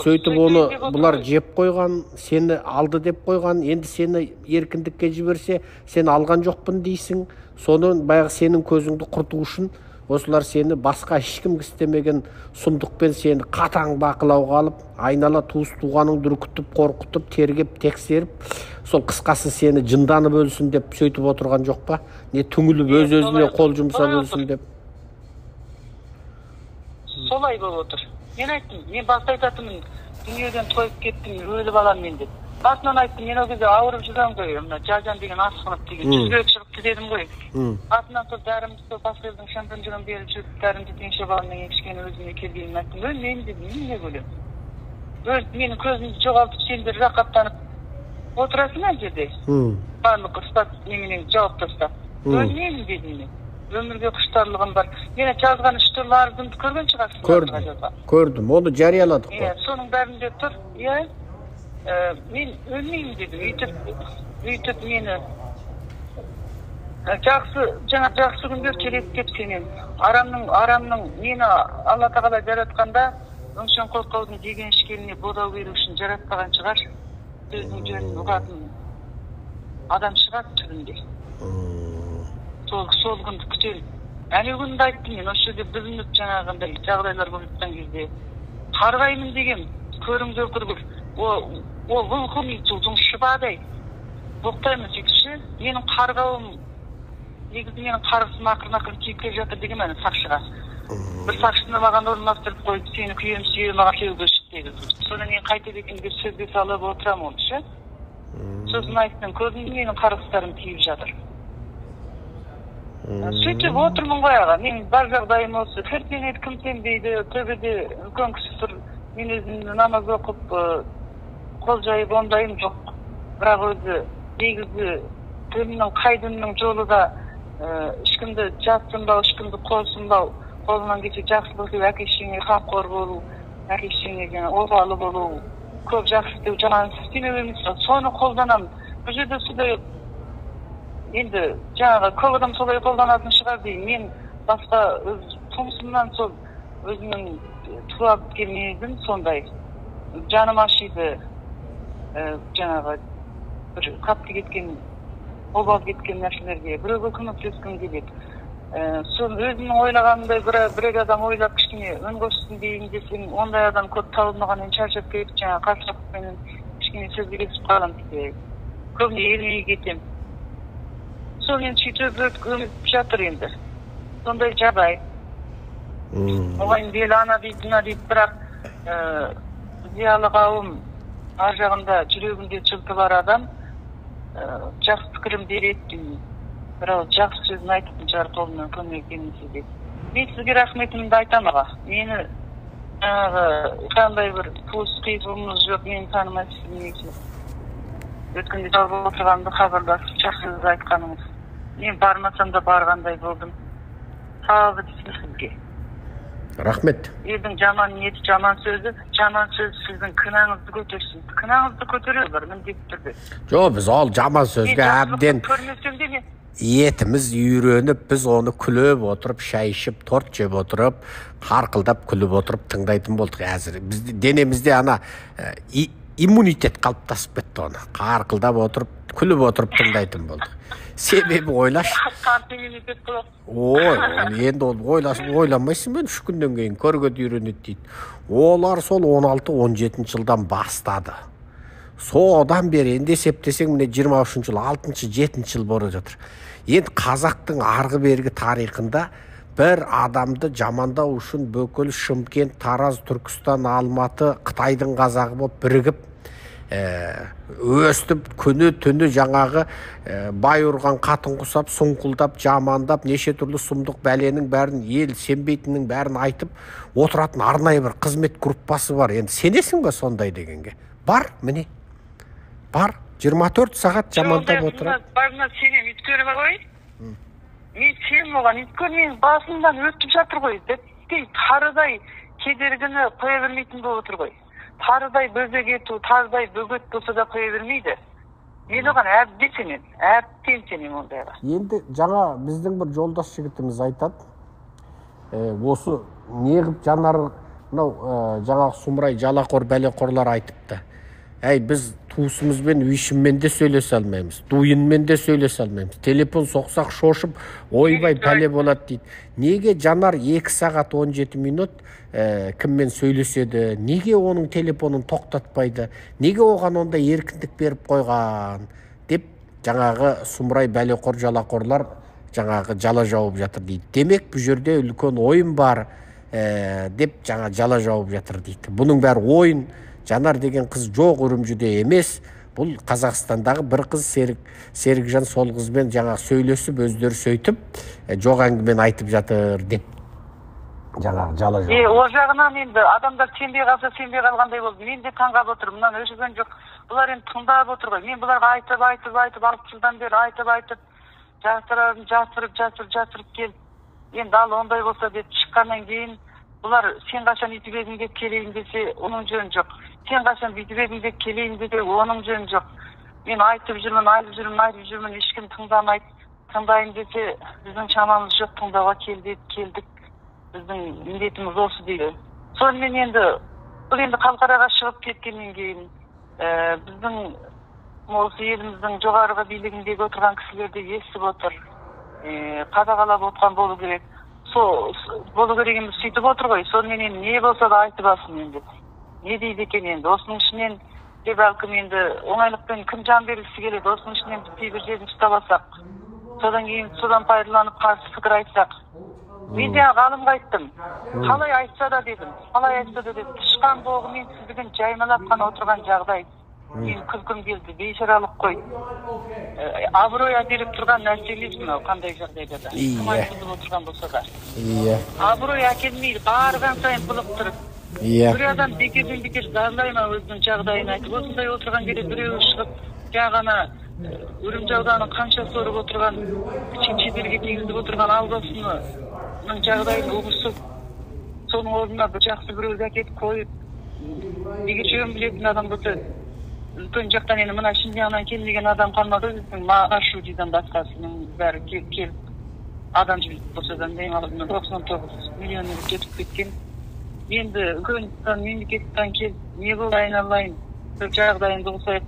Сөйтіп оны бұлар жеп қойған, сені алды деп қойған, енді сені еркіндікке жіберсе, сен алған жоқпын дейсің. Соны баяғы сенің көзіңді құрту үшін осылар сені басқа ешкім істемеген сұмдықпен сені қатаң бақылауға алып, айнала туыс-туғаныңды үркітіп, қорқытып, тергеп, тексеріп, сол қысқасы сені жынданып өлсін деп сөйтіп отырған жоқ па? Не түңіліп өз-өзіне қол жұмсап өлсін деп? Солай болып отыр. Мен айттым, мен баста айтатынмын, дүниеден тойып кеттім, өліп алам мен деп. Басынан айттым, мен ол кезде ауырып жүрген ғой, Жажан деген асқынып деген, жүзбек шығыпты дедім ғой. Артынан сол дәрімді, сол басқа елдің шампан жүрген беріп жүріп, дәрімді денше балымен кішкене өзіме келгенін айттым. Өлмеймін дедім, мен не өлем? Өліп, менің көзімді жоғалтып, сендер рақаттанып отырасың ана жерде. Барлық ұстап, неменен жауап тастап. Өлмеймін дедім мен. Өмірге құштарлығым бар. Мені жазған үштірлі арызымды көрген шығарсың. Көрдім, оны жарияладық қой. Соның бәрінде тұр, мен өлмеймін дедім. Үйтіп мені жақсы күндер келеді деп сенен. Арамның мені Алла тағала жаратқанда өңшен қорқаудың деген ішкеліне бодау беру үшін жаратпаған шығар. Сөздің жөнін ұғатын адам шығар түрінде. Сол күнді күтемін. Әлі күнді айттым мен, осы жерде бүлініп жаңағындай жағдайлар болып жатқан кезде қарғаймын деген көріңді өкіргір. Ол ғылқым жылдың шыбадай. Боқтаймын секші, менің қарғауым, негізі менің қарғысым ақырын киіп келе жатыр деген мәні сақшыға. Бір сақшыны маған орынластырып қойып, сені күйем сүйе маған кеуге шық деді. Содан мен қайта деген бір сөзге салып отырам оны ше. Сосын айттым, көрдім менің қарғыстарым тиіп жатыр. Сөйтіп отырмын ғой аға, мен бар жағдайым осы, кіртенеді кім сенбейді, төбеде үлкен кісі тұр, мен өзімді намаз оқып, қол жайып ондайым жоқ. Бірақ өзі, негізі, діннің, қай діннің жолы да ешкімді жатсынбау, ешкімді қосынбау, қолынан кесе жақсылық деп әке-шешеңе қамқор болу, әке-шешеңе обалы болу, көп жақсы деп жаман істемеу емес, соны қолданамын. Бұл жерде судай енді жаңағы көп адам солай қолданатын шығар деймін. Мен басқа тұмсымнан сол өзімнің туап келмедім сондай. Жаным ашиды жаңағы бір қатты кеткен, обал кеткен нәрселерге, біреуге көмектескім келеді. Сол өзімнің ойлағанымдай бір адам ойлап кішкене үн қоссын дейін десем, ондай адам көп табылмағаннан шаршап кетіп, жаңағы қарсылықпенен кішкене сөзге кетіп қалам дейді. Көбіне ермей кетем. Сол мен сөйтіп өтіп жатыр енді. Сондай жағдай. Оған бел ана дейді, бірақ зиялы қауым ар жағында жүрегінде жылты бар адам жақсы пікірім береді. Бірақ жақсы сөзін айтып жар қолынан көмек келмесе деп. Мен сізге рахметімді айтамын аға. Мені қандай бір туыс қиылымыз жоқ, мені танымайсыз. Өткенде жалғыз отырғанды хабарласып жақсы сөз айтқаныңыз. Мен бармасам да барғандай болдым. Сау болыңыз сізге. Рахмет. Елдің жаман ниеті, жаман сөз сіздің кінаңызды көтерсін. Кінаңызды көтере бар, міндетті түрде. Жоқ, біз ол жаман сөзге әбден етіміз үйреніп, біз оны күліп отырып, шай ішіп, торт жеп отырып, қарқылдап күліп отырып тыңдайтын болдық. Әзір бізде денемізде ана иммунитет қалыптасып кетті, оны қарқылдап отырып, күліп отырып тыңдайтын болдық. Себебі ойлашы. Ой, енді ол ойламайсың мен 3 күннен кейін көргөді үйренеді дейді. Олар сол 16-17 жылдан бастады. Содан бері енді есептесең міне 23 жыл, 6-7 жыл бара жатыр. Енді қазақтың арғы бергі тарихында бір адамды жамандау үшін бүкіл Шымкент, Тараз, Түркістан, Алматы, Қытайдың қазағы болып бірігіп өстіп күні түні жаңағы бай ұрған қатын құсап, сұңқылдап, жамандап, неше түрлі сұмдық бәленің бәрін, ел сенбейтіннің бәрін айтып отыратын арнайы бір қызмет группасы бар. Енді сенесің ба сондай дегенге? Бар, міне. Бар, 24 сағат жамандап отырады. Барына сенем, өйткені бар ғой. Мен сенім оған, өйткені мен басымдан өтіп жатыр ғой. Дәттей тарыдай кедергіні қоя бермейтін болып отыр ғой. Тарыдай бөзек ету, тарыдай бөгет болса да қоя бермейді. Мен оған әбден сенем ондайға. Енді жаңа біздің бір жолдас жігітіміз айтады. Осы неғып жанар, жаңағы сұмырай жалақор бәлеқорлар айтыпты. Біз туысымызбен, үйшіммен де сөйлесе алмаймыз, дуйынмен де сөйлесе алмаймыз. Телефон соқсақ шошып, ойбай бәле болады дейді. Неге жанар 2 сағат 17 минут кіммен сөйлеседі? Неге оның телефонын тоқтатпайды? Неге оған онда еркіндік беріп қойған? Деп жаңағы сұмырай бәлеқор жалақорлар жаңағы жала жауып жатыр дейді. Демек бұл жерде үлкен ойын бар деп жаңа жала жауып жатыр дейді. Бұның бәрі ойын. Жанар деген қыз жоқ, Үрімжіде емес. Бұл Қазақстандағы бір қыз Серікжан сол қызбен жаңа сөйлесіп, өздері сөйтіп, жоқ әңгімені айтып жатыр деп жаңағы жала жоқ. О жағынан енді адамдар сенбей қалғандай болды. Мен де таңғалып отырмын. Мынаны өшіген жоқ. Бұлар енді тыңдап отыр ғой. Мен бұларға айтып, 6 жылдан бері айтып, жасырып келіп, енді ал ондай болса деп шыққаннан кейін бұлар сен қашан үйтіп едің деп келейін десе, оның жөні жоқ. Сен қашан бүйтіп едің деп келейін десе, оның жөні жоқ. Мен айтып жүрмін, ешкім тыңдамайды. Тыңдайын десе, біздің шамамыз жоқ, тыңдауға келдік. Біздің міндетіміз осы дейді. Сонымен енді, бұл енді қалқараға шығып кеткеннен кейін, біздің осы еліміздің жоғарғы билігіндегі отырған кісілерді естіп отыр, қадағалап отқан болу керек. Болу керек емес сөйтіп отыр ғой. Сонымен не болса да айтып алсын енді. Не дейді екен енді? Осының ішінен де бәлкім енді оңайлықпен кім жан бергісі келеді? Осының ішінен бір жерін ұстап алсақ, содан кейін содан пайдаланып қарсы пікір айтсақ. Мен де ғалымға айттым. Қалай айтса да дедім. Тышқан боғымен сіздігін жаймалап қана отырған жағдай. Мен күлкім келді, бейшаралық қой. Абырой әперіп тұрған нәрсе емес мынау, қандай жағдайда да. Кім айтылып отырған болса да. Абырой әкелмейді, барған сайын бұлып тұрып. Бір адам бекер зарлай ма өзінің жағдайын айтып. Осындай отырған кезде біреуі шығып, жаңағына Үрімжі ауданының қанша сорып отырған, шетелге тегізіп отырған алғасының жағдайын ұғысып, соның орнына бір жақсы біреуді әкетіп қойып, егер жөн білетін адам болса, үлкен жақтан енді мына Шинжаңнан келмеген адам қалмады, біздің маршрутидан басқасының бәрі келіп адам жіберіп болса да ең алдымен 99 миллион кетіп кеткен. Енді үлкен мемлекеттен келіп не болды айналайын, бір жағдайымды ұқсайық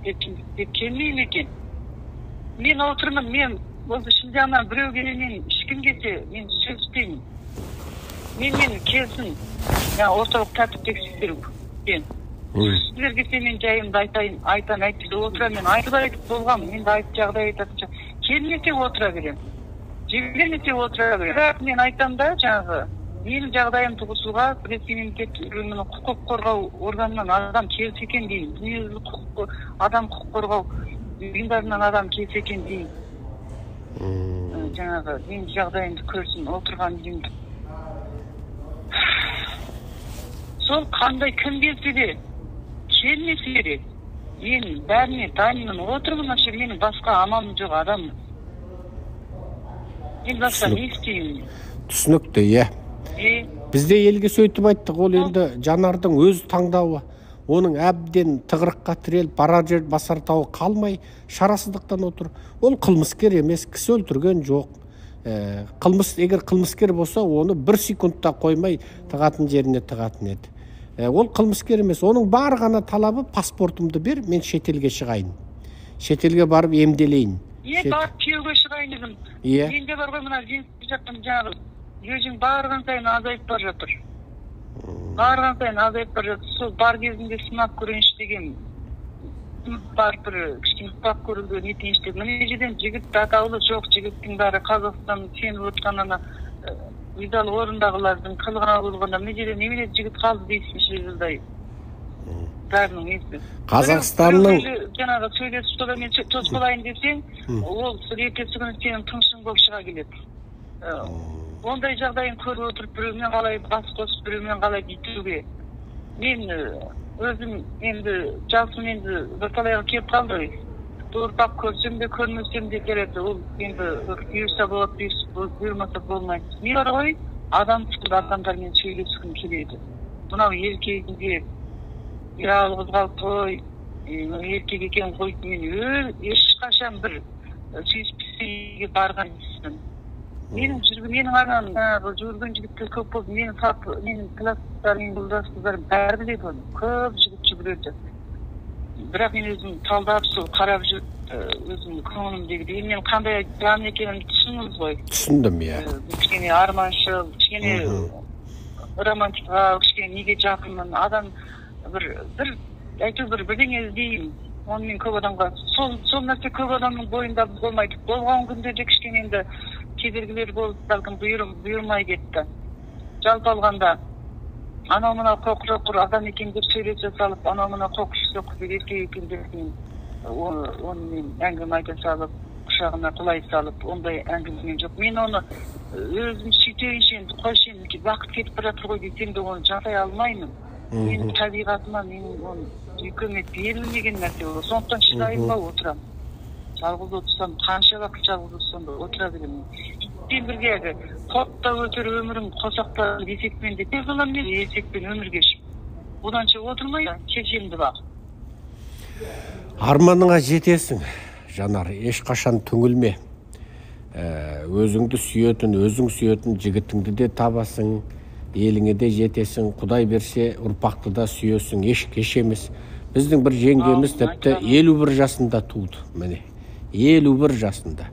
деп келмеймін екен. Мен отырмын, мен осы Шинжаңнан біреу келемін, ешкім келсе, мен сөзбеймін. Мен келсін, орталық тәртіп тексеру. Сіздер келсе мен жайымды айтам, әйтпесе отыра мен айтып болғам, енді айтып жағдай айтатынша. Келмесе отыра берем. Жібермесе отыра берем. Бірақ мен айтам да жаңағы, менің жағдайымды қосуға Ресей мемлекетінің құқық қорғау органынан адам келсе екен дейін. Дүниежүзілік адам құқық қорғау ұйымдарынан адам келсе екен дейін. Жаңағы менің жағдайымды көрсін, отырған деймді. Сол қандай кім келсе де, келмесе керек. Мен бәріне дайынмын, отырмын, менің басқа амалым жоқ адаммын. Мен басқа не істеймін? Түсінікті, Бізде елге сөйтіп айттық, ол енді Жанардың өз таңдауы. Оның әбден тығырыққа тіреліп бара жер басар тауы қалмай шарасыздықтан отыр. Ол қылмыскер емес, кісі өлтірген жоқ. Егер қылмыскер болса, оны 1 секундта қоймай тығатын жеріне тығатын еді. Ол қылмыскер емес. Оның бар ғана талабы паспортымды бер, мен шетелге шығайын. Шетелге барып емделейін. Барып күйеуге шығайын дедім. Менде бар ғой, мына жеңіп жатқан жаңағы өзің барған сайын азайып бар жатыр. Барған сайын азайып бар жатыр. Сол бар кезінде сынап көрейінші деген бар бір кішкене сынап көруге нетейінші деп. Міне жерден жігіт атаулы жоқ, жігіттің бәрі Қазақстан сеніп отқанына видалы орындағылардың қылғана болғанда міне жерден немене жігіт қалды дейсінші жылдай. Бәрінің несі. Қазақстанның жаңағы сөйлесіп содан мен тосқылайын десең, ол ертесі күні сенің тыңшың болып шыға келеді. Ондай жағдайын көріп отырып, біреумен қалай бас қосып, біреумен қалай бүйтуге. Мен өзім енді жасым енді бірталайға келіп қалды. Ұрпақ көрсем де, көрмесем де келеді. Ол енді бұйырса болады, бұйырмаса болмайды. Мен бар ғой, адам сықылды адамдармен сөйлескім келеді. Мынау еркегінде жалғыз қалып қой, еркек екен ғой, мен ешқашан бір сүйіспесеге барған емеспін. Менің арам жүрген жігіттер көп болды. Менің класстарым, жолдас қыздарым бәрі біледі оны. Көп жігіт жүгіреді. Бірақ мен өзім талдап сол қарап жүріп, өзім көңілімдегі. Мен қандай жан екенін түсіндіңіз ғой. Түсіндім, иә. Кішкене арманшыл, кішкене романтикалық, кішкене неге жақынмын. Адам бір бірдеңе іздеймін. Оны мен көп адамға, сол нәрсе көп адамның бойында болмайды. Болған күнде де кішкене енді кедергілер болып, бәлкім бұйырмай кетті. Жалпы алғанда, анау мына қоқыр адам екен деп сөйлесе салып, анау мына қоқыр деп еркек екен деп оны мен әңгіме айта салып, құшағына құлай салып, ондай әңгімемен жоқ. Мен оны өзім сөйтейінші енді, қойшы енді, уақыт кетіп бара жатыр ғой десем де оны жасай алмаймын. Менің табиғатыма, менің оны үйкеме берілмеген нәрсе ол. Сондықтан шыдайынба отырам. Жалғыз отырсам, қанша уақыт жалғыз отырсам да отыра беремін. Иттен бірге қотта өтер өмірім қосақта есекпен де тез оламын мен есекпен өмір кешіп. Оданша отырмай, шешемді бақ. Арманыңа жетесің, Жанар, ешқашан түңілме. Өзіңді сүйетін жігітіңді де табасың, еліңе де жетесің, Құдай берсе ұрпақты да сүйесің, еш кеш емес. Біздің бір жеңгеміз тіпті 51 жасында туды, міне. 51 жасында.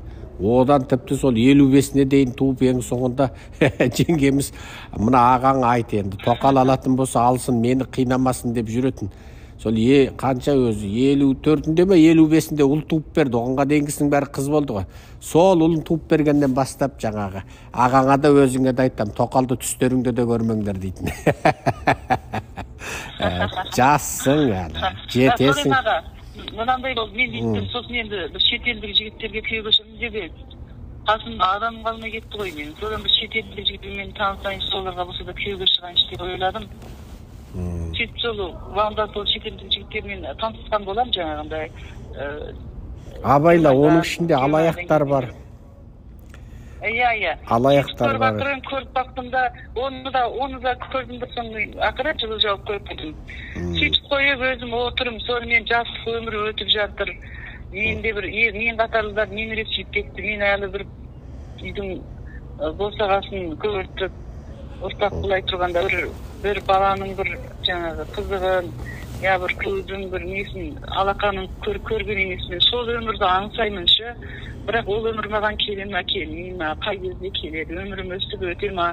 Одан тіпті сол 55-не дейін туып ең соңында жеңгеміз мына ағаң айт енді, тоқал алатын болса алсын, мені қинамасын деп жүретін. Сол қанша өзі 54-інде ме 55-інде ұл туып берді. Оғанға дейінгісінің бәрі қыз болды ғой. Сол ұлын туып бергеннен бастап жаңағы ағаңа да өзіңе де айтам, тоқалды түстеріңде де көрмеңдер дейтін. Жассың әлі, жетесің. Мынандай болды, мен дейттім, сосын енді шетелдік жігіттерге күйеуге шығын деп қасымда адам қалмай кетті ғой мен. Содан бір шетелдік жігіттермен танысайын, соларға болса да күйеуге шығайыншы деп ойладым. Сөйтіп сол уағында сол шетелдік жігіттермен танысқан болам жаңағындай. Абайла, оның ішінде алаяқтар бар. Иә. Алаяқтар бар. Көріп бақтым да, оны да көрдім де соң ақырет жылы жауып қойып кетім. Сөйтіп қойып өзім отырым, сонымен жас өмір өтіп жатыр. Мен қатарлылар немере сүйіп кетті. Мен әлі бір үйдің босағасын көртіп, ұрпақ бұлай тұрғанда бір баланың бір жаңағы қызығын, я бір көздің бір несін, алақанын көрген емеспін. Сол өмірді аңсаймыншы, бірақ ол өмір маған келе ма, келмей ма, қай кезде келеді, өмірім өстіп өте ма,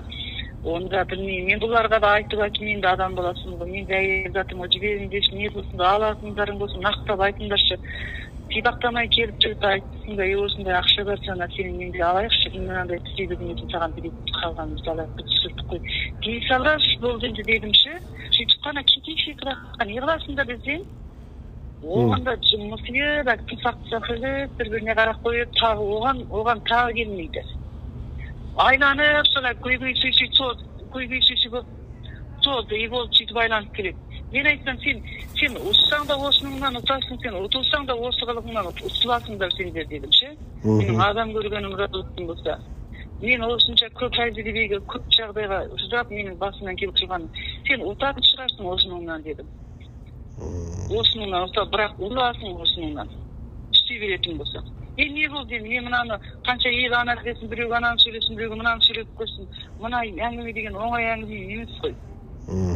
оны да білмеймін. Мен бұларға да айтып мен де адам боласың ғой, мен де әйел затым ғой, жіберіңдерші, не болсын да, алатындарың болсын, нақтап айтыңдаршы. Сипақтамай келіп жүріп айтсын да, осындай ақша бар сана, сенің менде алайықшы, мынандай түсегізің етін саған білетін қалған мысалы түсірдік қой. Кей салғаш болды енді дедімші, сөйтіп қана кетейікші қыраққан, еғыласың да бізден. Оғанда жұмыс еді, тұсақ бір-біріне қарақ қойып, тағы оған тағы келмейді. Айланып, солай көйгей сөйші болып, солды, болып сөйтіп айланып келеді. Мен айтсам, сен ұтсаң да осыныңнан ұтасың, сен ұтылсаң да осы қылығыңнан ұтыласыңдар сендер дедім ше. Менің адам көргенім рөліктің болса. мен осынша көп тәжірибеге, көп жағдайға ұшырап, менің басымнан келіп тұрғаным. Сен ұтатын шығарсың осыныңнан дедім. Осыныңнан ұтап, бірақ ұласың осыныңнан. Істей беретін болса. Не болды дедім, мен мынаны қанша ел ана десін, біреу ананы сөйлесін, біреу мынаны сөйлеп көрсін. Мына әңгіме деген оңай әңгіме емес қой.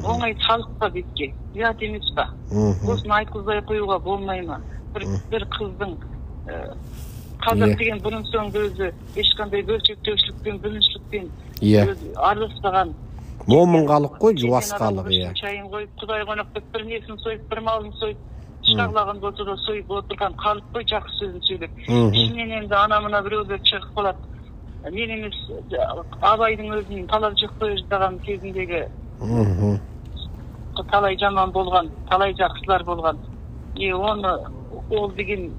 Оңай салыққа бетке. Ұят емес па? Осыны айтқызбай қоюға болмай ма? Бір қыздың қазақ деген бұрын соңды өзі ешқандай бөлшектеушілікпен, бүліншілікпен араласпаған. Момын халық қой, жуас халық. Шайын қойып, құдай қонақ деп бір несін сойып, бір малын сойып, шығарлаған болса да сойып отырған халық қой, жақсы сөзін сөйлеп. Ішінен енді ана-мына біреулер шығып қалады. Мен емес, Абайдың өзінің талап жық қойып жатаған кезіндегі талай жаман болған, талай жақсылар болған. Оны ол деген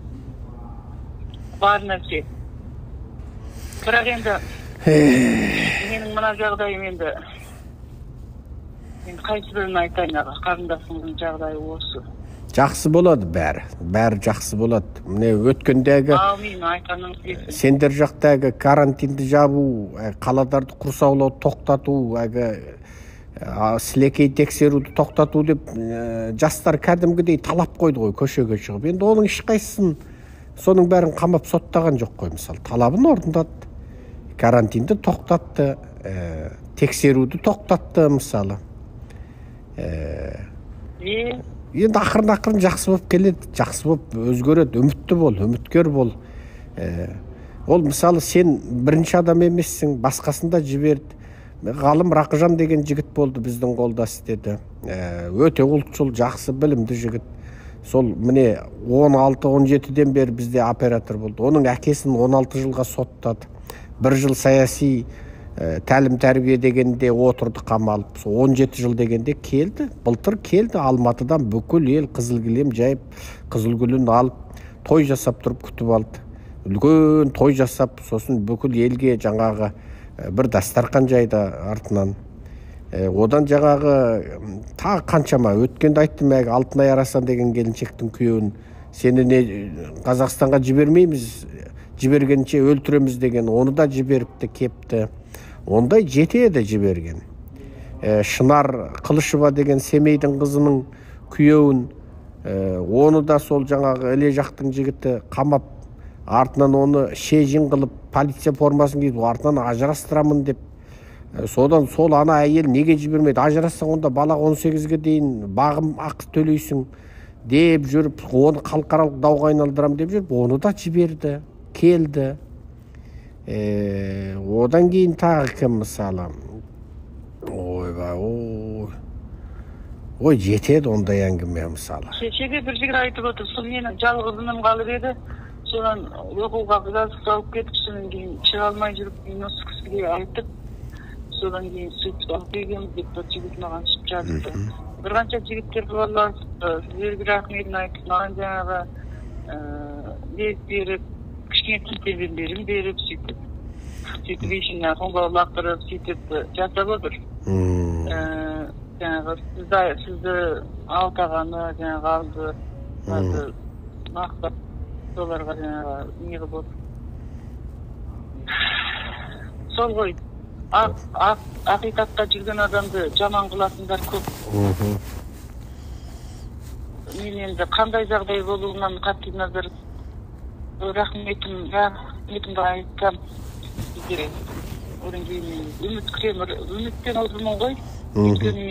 бар нәрсе. Бірақ енді менің мына жағдайым енді мен қайсы бірін айтайын аға, қарындасымның жағдайы осы. Жақсы болады бәрі жақсы болады. Міне өткендегі сендер жақтағы карантинді жабу, қаладарды құрсаулау тоқтату, сілекей тексеруді тоқтату деп жастар кәдімгідей талап қойды ғой көшеге шығып. Енді оның ешқайсысын соның бәрін қамап соттаған жоқ қой, мысалы. Талабын орындады, карантинді тоқтатты, тексеруді тоқтатты, мысалы. Енді ақырын жақсы болып келеді, жақсы болып өзгереді, үмітті бол, үміткер бол. Ол мысалы сен бірінші адам емессің, басқасында жіберді. Ғалым Рақыжан деген жігіт болды, біздің қолда істеді. Өте ұлтшыл, жақсы, білімді жігіт. Сол міне 16-17-ден бері бізде оператор болды. Оның әкесін 16 жылға соттады. 1 жыл саяси тәлім тәрбие дегенде отырды қамалып. 17 жыл дегенде келді. Былтыр келді Алматыдан бүкіл ел қызыл кілем жайып, қызыл гүлін алып, той жасап тұрып күтіп алды. Үлкен той жасап, сосын бүкіл елге жаңағы бір дастархан жайды артынан. Одан жаңағы тағы қаншама өткенде айттым, Алтынай Арасан деген келіншектің күйеуін сені не Қазақстанға жібермейміз, жібергенше өлтіреміз деген, оны да жіберіпті, кепті. Ондай жетеді жіберген. Шынар Қылышева деген Семейдің қызының күйеуін, оны да сол жаңағы іле жақтың жігіті қамап, артынан оны шежін қылып, полиция формасын киіп, артынан ажырастырамын деп. Содан сол ана әйел неге жібермейді? Ажырассаң онда балаға 18-ге дейін бағым ақы төлейсің деп жүріп, оны халықаралық дауға айналдырам деп жүріп, оны да жіберді, келді. Одан кейін тағы кім мысалы? Ой, жетеді ондай әңгіме мысалы. Кешеге бір жігіт айтып отыр, сол менің жалғызыным қалып еді, содан оқуға жазып алып кетіп, содан кейін шыға алмай жүріп, мен осы кісіге айтып, содан кейін сөйтіп алып келгенбіз деп бір жігіт маған шығып жазыпты. Bir qancha jigitlar havollashibdi. Sizlarga rahmetini aytib, mаған жаңағы berib, kichkina intervyu berib, сөйтіп ешіне қоңға лақтырып, сөйтіп жасап отыр. Жаңағы сізді алдағаны, жаңағы алды, мақтап, соларға жаңағы не қылып отыр. Сол ғой, ақиқатта жүрген адамды жаман қылатындар көп. Мен енді қандай жағдай болуынан қатты назар рахметімді айтсам сіздерге. Одан кейін үміт күтемін, үмітпен отырмын ғой. Өйткені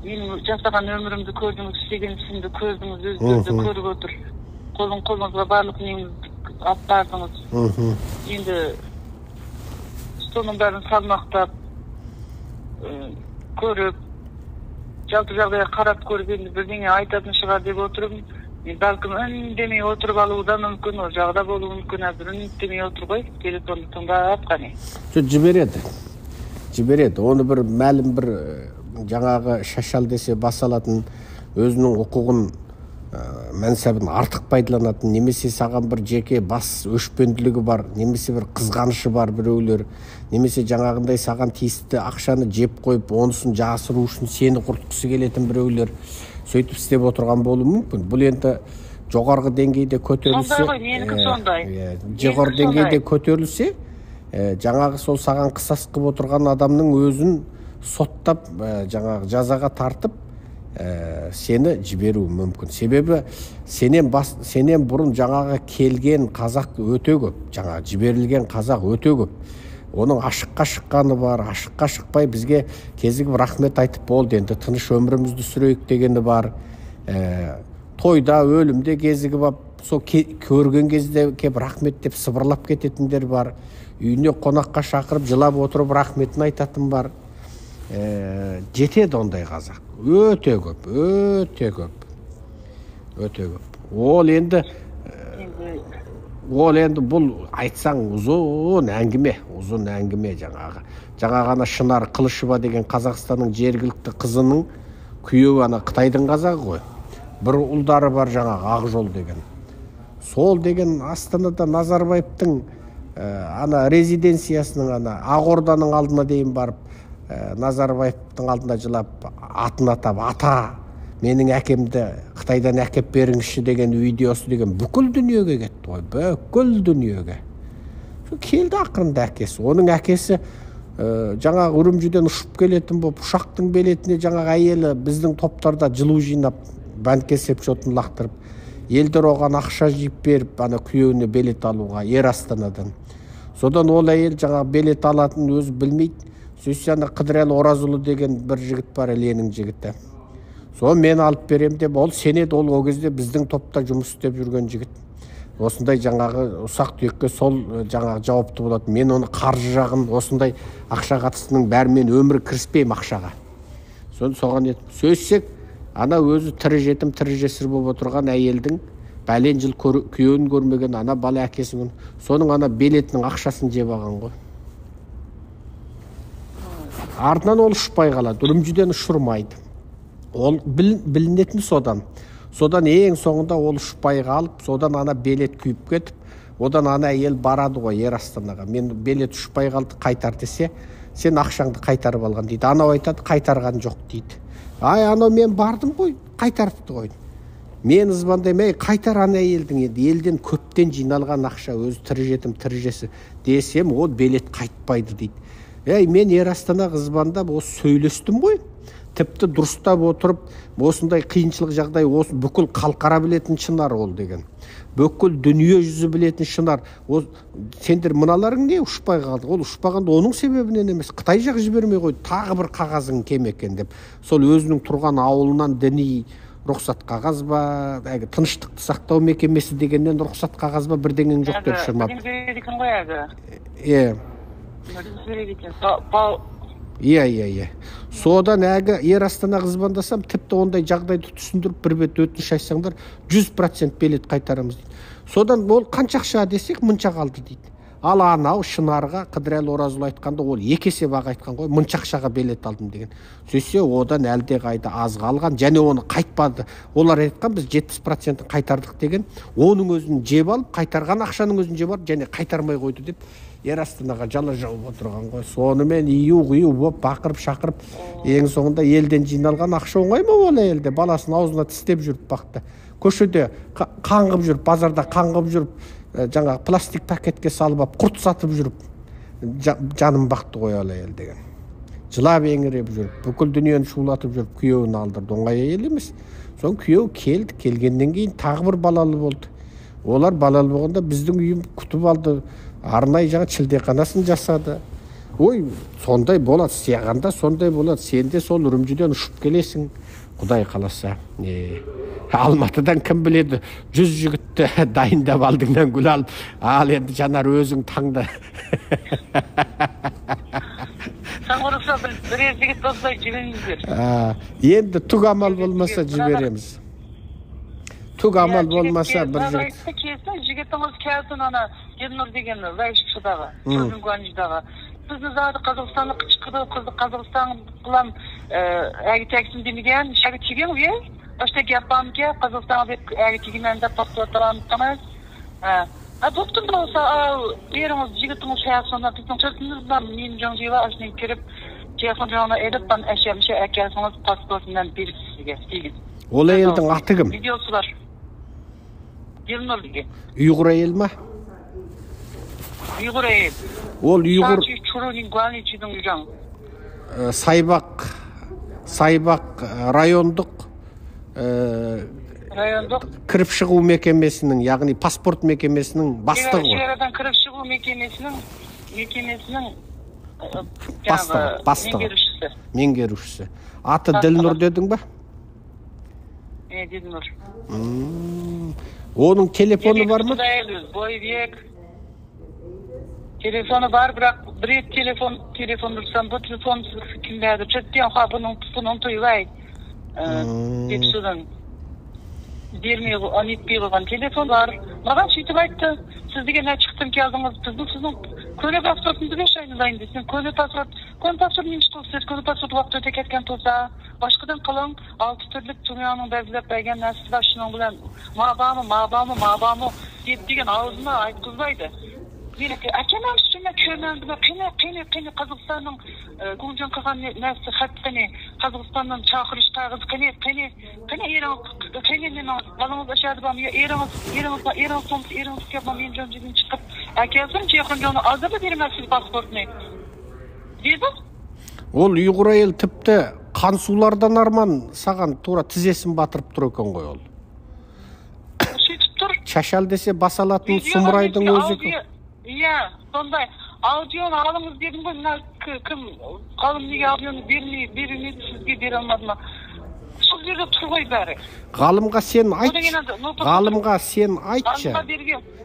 менің жасаған өмірімді көрдіңіз, істеген ісімді көрдіңіз, өзіңізді көріп отыр. Қолыңызға барлық неңізді алып бардыңыз. Енді соның бәрін салмақтап, көріп, жалпы жағдайға қарап көріп, енді бірдеңе айтатын шығар деп отырып, бәлкім үндемей отырып алуы да мүмкін, ол жағда болуы мүмкін, әзір үндемей отыр ғой, телефонды тыңдап қане. Жібереді. Оны бір мәлім бір жаңағы шашал десе басалатын, өзінің құқығын мәнсабын артық пайдаланатын, немесе саған бір жеке бас өшпенділігі бар, немесе бір қызғанышы бар біреулер, немесе жаңағындай саған тиісті ақшаны жеп қойып, онысын жасыру үшін сені құртқысы келетін біреулер сөйтіп істеп отырған болуы мүмкін. Бұл енді жоғарғы деңгейде көтерілсе, жоғарғы деңгейде көтерілсе, жаңағы сол саған қысас қылып отырған адамның өзін соттап жаңағы жазаға тартып сені жіберуі мүмкін. Себебі сенен бұрын жаңағы келген қазақ өте көп, жаңағы жіберілген қазақ өте көп. Оның ашыққа шыққаны бар, ашыққа шықпай бізге кезігіп рахмет айтып болды, енді тыныш өмірімізді сүрейік дегені бар. Тойда, өлімде кезігіп ап, сол көрген кезде кеп рахмет деп сыбырлап кететіндер бар. Үйіне қонаққа шақырып, жылап отырып рахметін айтатын бар. Жетеді ондай қазақ. Өте көп, өте көп. Өте көп. Ол енді бұл айтсаң ұзын әңгіме жаңағы. Жаңағы ана Шынар Қылышева деген Қазақстанның жергілікті қызының күйеуі ана Қытайдың қазағы ғой. Бір ұлдары бар жаңағы Ақжол деген. Сол деген Астанада Назарбаевтың ана резиденциясының ана Ақорданың алдына дейін барып, Назарбаевтың алдына жылап, атын атап, ата, менің әкемді Қытайдан әкеп беріңізші деген видеосы деген бүкіл дүниеге кетті ғой, бүкіл дүниеге. Келді ақырында әкесі. Оның әкесі жаңағы Үрімжіден ұшып келетін болып, ұшақтың билетіне жаңағы әйелі біздің топтарда жылу жинап, банк есепшотын лақтырып, елдер оған ақша жиып беріп, ана күйеуіне билет алуға Ер Астанадан. Содан ол әйел жаңағы билет алатын өзі білмейді. Сөйтсе ана Қыдырәлі Оразұлы деген бір жігіт бар, Ленин жігіті. Сол мен алып берем деп, ол сенеді, ол кезде біздің топта жұмыс істеп жүрген жігіт. Осындай жаңағы ұсақ түйекке сол жаңағы жауапты болады. Мен оны қаржы жағын, осындай ақша қатысының бәрімен өмірі кіріспеймін ақшаға. Соған етіп сөзсек, ана өзі тірі жетім, тірі жесір болып отырған әйелдің бәлен жыл күйеуін көрмеген ана бала әкесінің, соның ана билетінің ақшасын жеп алған ғой. Артынан ол ұшпай қалады, Үрімжіден ұшырмайды. Ол білінетін содан. Содан ең соңында ол ұшпай қалып, содан ана билет күйіп кетіп, одан ана әйел барады ғой Ер Астанаға. Мен билет ұшпай қалды, қайтар десе, сен ақшаңды қайтарып алған дейді. Анау айтады, қайтарған жоқ дейді. Анау мен бардым ғой, қайтарыпты ғой. Мен звондаймын, қайтар ана әйелдің, енді елден көптен жиналған ақша, өзі тірі жетім, тірі жесі десем, ол билет қайтпайды дейді. Мен Ер Астанаға звондап осы сөйлестім ғой. Тіпті дұрыстап отырып, осындай қиыншылық жағдай, осы бүкіл қалқара білетін Шынар ол деген. Бүкіл дүние жүзі білетін Шынар. Сендер мыналарың не ұшпай қалды? Ол ұшпағанда оның себебінен емес, Қытай жақ жібермей қойды, тағы бір қағазың кем екен деп. Сол өзінің тұрған ауылынан діни рұқсат қағаз ба, тыныштықты сақтау мекемесі дегеннен рұқсат қағаз ба, бірдеңең жоқ деп шырмап. Иә. Содан әгі Ер Астанаға звондасам, тіпті ондай жағдайды түсіндіріп, бір бет өтініш айтсаңдар, 100% билет қайтарамыз дейді. Содан ол қанша ақша десек, мұнша қалды дейді. Ал анау Шынарға Қыдырәлі Оразұлы айтқанда, ол екі есе баға айтқан ғой, мұнша ақшаға билет алдым деген. Сөйтсе, одан әлде қайда аз қалған, және оны қайтпады. Олар айтқан, біз 70% қайтардық деген, оның өзін жеп алып, қайтарған ақшаның өзін жеп алып, және қайтармай қойды деп Ер Астанаға жала жауып отырған ғой. Сонымен ию болып бақырып шақырып, ең соңында елден жиналған ақша оңай ма ол әйелде? Баласын аузына тістеп жүріп бақты. Көшеде қаңғып жүріп, базарда қаңғып жүріп, жаңағы пластик пакетке салып алып, құрт сатып жүріп, жаным бақты ғой ол әйел деген. Жылап еңіреп жүріп, бүкіл дүниені шулатып жүріп, күйеуін алдырды. Оңай әйел емес. Соң күйеу келді, келгеннен кейін тағы бір балалы болды. Олар балалы болғанда біздің үйім күтіп алды. Арнай жаңа шілдеқанасын жасады. Ой, сондай болады, сияғанда сондай болады. Сен де сол Үрімжіден ұшып келесің, Құдай қаласа. Алматыдан кім біледі, 100 жігітті дайындап алдыңнан гүл алып, ал енді Жанар өзің таңда. Саңғырықса бірер жігіт болса жіберіңіздер. Енді түк амал болмаса жібереміз. Түк амал болмаса бір жігіт. Жігітіңіз кәсін ана Ернұр деген Вайшықшыдағы, Сözün Guanjıдағы. Біздің зады Қазақстанды қычқыды, Қазақстан қылам әгі тәксін демеген, шәгі теген өе? Башта кәппам ке, Қазақстанға әгі тегенмен де паспорттараны тамыз. Доктор да olsa, беріңіз жігітіңіз шәясына, біздің çözümümüz var, менің жоң жейла ашына керіп, телефон жоғына edip, ben әшемше әкелсіңіз паспортынан беріп сізге, тегін. Ол әйелдің аты кім? Видеосы бар. Ернұр деген. Ұйғыр әйел ма? Uygur'e. Ол Uyg'ur Чурунин 관리지등유장. Сайбақ райондық Rayonduk. кіріп шығу мекемесінің, яғни паспорт мекемесінің бастығы ғой. Шекарадан кіріп шығу мекемесінің бастығы. Меңгерушісі. Аты Ділнұр дедің ба? Ділнұр. Оның телефоны бар ма? Бойбек. Телефоны бар, бірақ бір рет телефон ұрсам, бұл телефон кімдәді? Чөттен бұның тойвай. Деп содан бермей қойған телефон бар. Маған сөйтіп айтты, сіз деген шықтым келдіңіз, сіздің көлі паспортыңызды беш айналайын десен, көлі паспорт неміш болса, көлі паспорт уақыт өте кеткен болса, башқадан қалың 6 түрлік дүнияның бәзілеп бәйген нәсіл башының білән мабамы деп деген аузына айтқызбайды. Әкемем үстіме көрмендіме, қине Қазақстанның көңжен қылған нәсі қәттіне, Қазақстанның шақырыш тағыз, қине менің ғалыңыз ашады бам, еріңіз кеп мен жөн жеден шығып, әкесім жеқін жоны азыры бермәсіз паспортыны. Деді? Ол ұйғыр әйел тіпті қансулардан арман саған тура тізесін батырып тұр екен ғой ол. Сөйтіп тұр. Шашал десе басалатын сұмырайдың өзі. Иә, сондай. Аудионы алыңыз дедім ғой, мына кім ғалым неге аудионы бермейді сізге бере алмады ма? Сол жерде тұр ғой бәрі. Ғалымға сен айтшы.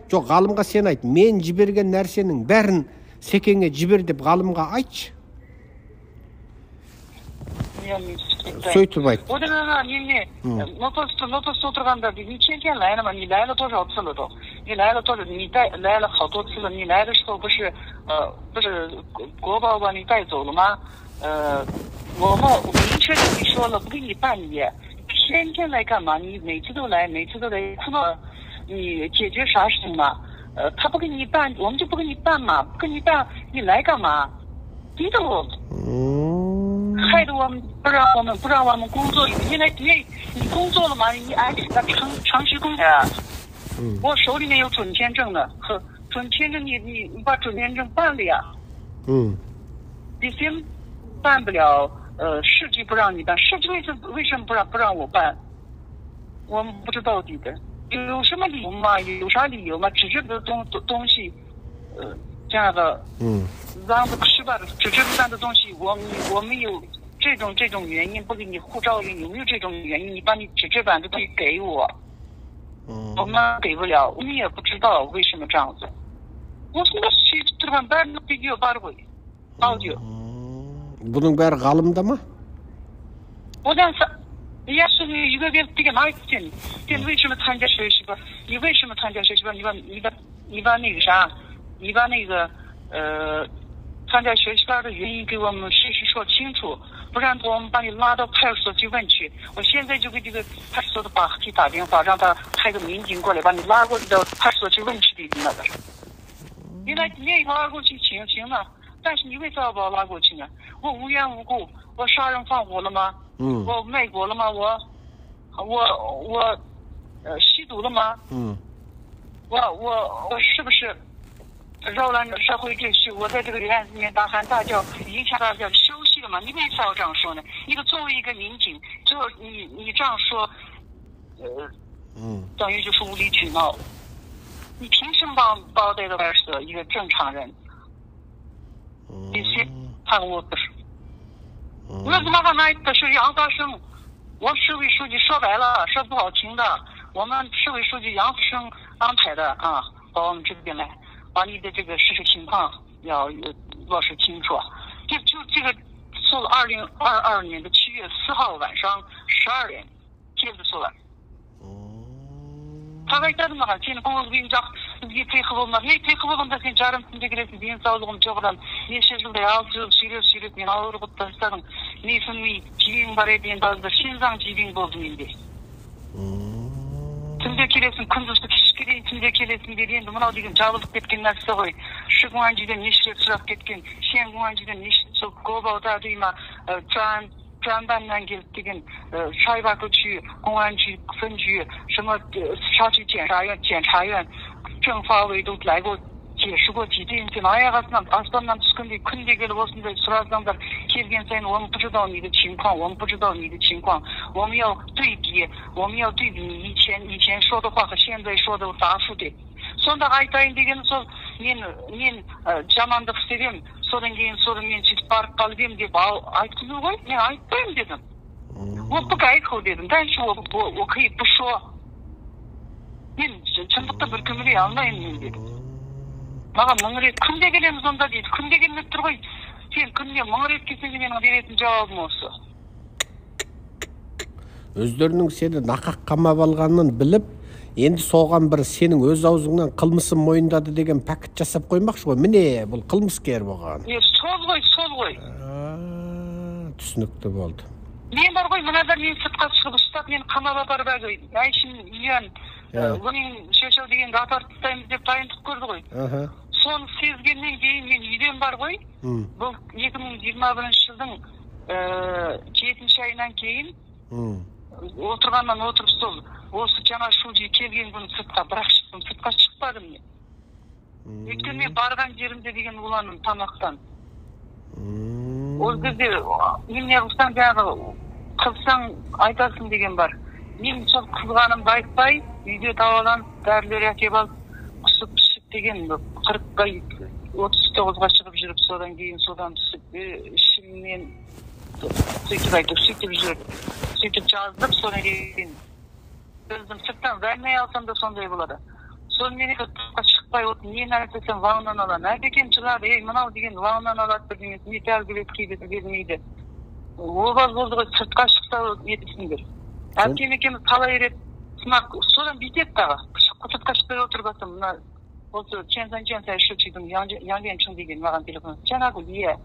Жоқ, ғалымға сен айт. Мен жіберген нәрсенің бәрін секеңе жібер деп ғалымға айтшы. Сөйтіп айт. Одан неме, нотоста отырғанда дейді, ничен лайна ма, не лайла тоже отсылы до. Не лайла тоже, не лайла хауто отсылы, не лайла что不是国宝吧你带走了吗？我明确的说了，不给你办理，天天来干嘛？你每次都来，看到你解决啥事情嘛？他不给你办，我们就不给你办嘛，不给你办，你来干嘛？逼着我。害得我们不让我们工作，因为你工作了嘛，你按长期工作。我手里面有准签证的，准签证你把准签证办了呀。你先办不了，市级不让你办，市级为什么不让我办？我们不知道的，有什么理由吗？有啥理由吗？纸质的东西，这样的，让的是吧？纸质办的东西，我们有这种原因不给你护照，有没有这种原因？你把你纸质版的东西给我，我们给不了，我们也不知道为什么这样子。我说去这边办的video бар ғой, аудио. Бұның бәрі ғалымда ма? одан я是үйге келіп деген айтты сен为什么参加学习吧？你为什么参加学习吧？你把那个啥，你把那个参加学习班的原因给我们事实说清楚，不然我们把你拉到派出所去问去。我现在就给这个派出所的把去打电话，让他派个民警过来把你拉过到派出所去问去的那个。你愿意拉过去行了，但是你为啥要把我拉过去呢？我无缘无故，我杀人放火了吗？我卖国了吗？我吸毒了吗？我是不是扰乱社会秩序？我在这个院子里面大喊大叫，影响大家休息了吗？你为啥要这样说呢？作为一个民警，你这样说，等于就是无理取闹。你凭什么把我带到派出所？一个正常人，必须判我不是。我怎么把那个是杨发生？我市委书记说白了，说不好听的，我们市委书记杨福生安排的啊，到我们这边来，把你的这个事实情况要落实清楚。就这个做了2022年的7月4号晚上12点接着做完。他айтады маған сенің көңіл күйің бізге тыйқы болмады. Тыйқы болғанда сен жарым күнде келесің, денсаулығым жоғынан неше жылдай 6 жыл сүйреп мен ауыр қылып тастадың. Несін жебең бар еді, енді азыр шензаң жебең болды менде. Түнде келесің, күндізгі кешке дейін түнде келесің дейді. Енді мынау деген жабылып кеткен нәрсе ғой. Шықуанжиден неше рет сұрап кеткен, Шенгуанжиден неше сол Гобауда дейма专办南给这个沙巴沟区公安局分局什么辖区检察院、政法委都来过检 шуго тиде сен аяқ астынан аспаннан түскендей күнде келіп осындай сұрасаңдар келген сайын 我们不知道你的情况，我们不知道你的情况，我们要对比，我们要对比你以前说的话和现在说的答复的。сонда айтайын деген сол мен жамандық істегем, содан кейін содан мен сөйтіп барып қалып ем деп айтқызу ғой, мен айтпаймын дедім. 我不改口дедім,但是我可以不说。мен шындықты бір күмілей алмаймын дедім. маған 1000 рет күнде келеміз онда дейді, күнде келмеп тұр ғой. Сен күнде 1000 рет келсең де менің беретін жауабым осы. Өздерінің сені нақақ қамап алғанын біліп, енді соған бір сенің өз аузыңнан қылмысын мойындады деген пакет жасап қоймақшы ғой. Міне, бұл қылмыскер болған. Сол ғой. Түсінікті болды. Мен бар ғой, мынадар мен сыртқа шығып ұстап, мен қамап апарып әгөй. Айшын үйен, бұның шешеу деген апарып тастаймыз деп дайындық көрді ғой. Соны сезгеннен кейін мен үйден бар ғой. Бұл 2021 жылдың 7 айынан кейін отырғаннан отырып сол осы жаңа шуди келген күні сыртқа бірақ шықтым, сыртқа шықпадым мен. Өйткені мен барған жерімде деген уланым тамақтан. Ол кезде немене қылсаң жаңағы қылсаң айтасың деген бар. Мен сол қызғанымды айтпай, үйде даваланып, дәрілер әкеп алып, құсып түсіп деген 40-ға 39-ға шығып жүріп, содан кейін содан түсіп, ішіммен сөйтіп айтып, сөйтіп жүріп, сөйтіп жаздым, содан кейін өзім сырттан vermей алсам да сондай болады. Соны мен шықпай отыр, нені айтсам ваңнан алады. Әбекем шығады, мынау деген ваңнан алады бірдеңесі, не тәрбиелеп кейбеті бермейді. Обаз болды ғой, сыртқа шықса етісіңдер. Әбекем екеміз талай рет сынақ, содан бүйтеді дағы. Сыртқа шықпай отырып атым, мына осы ченсай шучидың яңген деген маған телефон. жаңағы ие,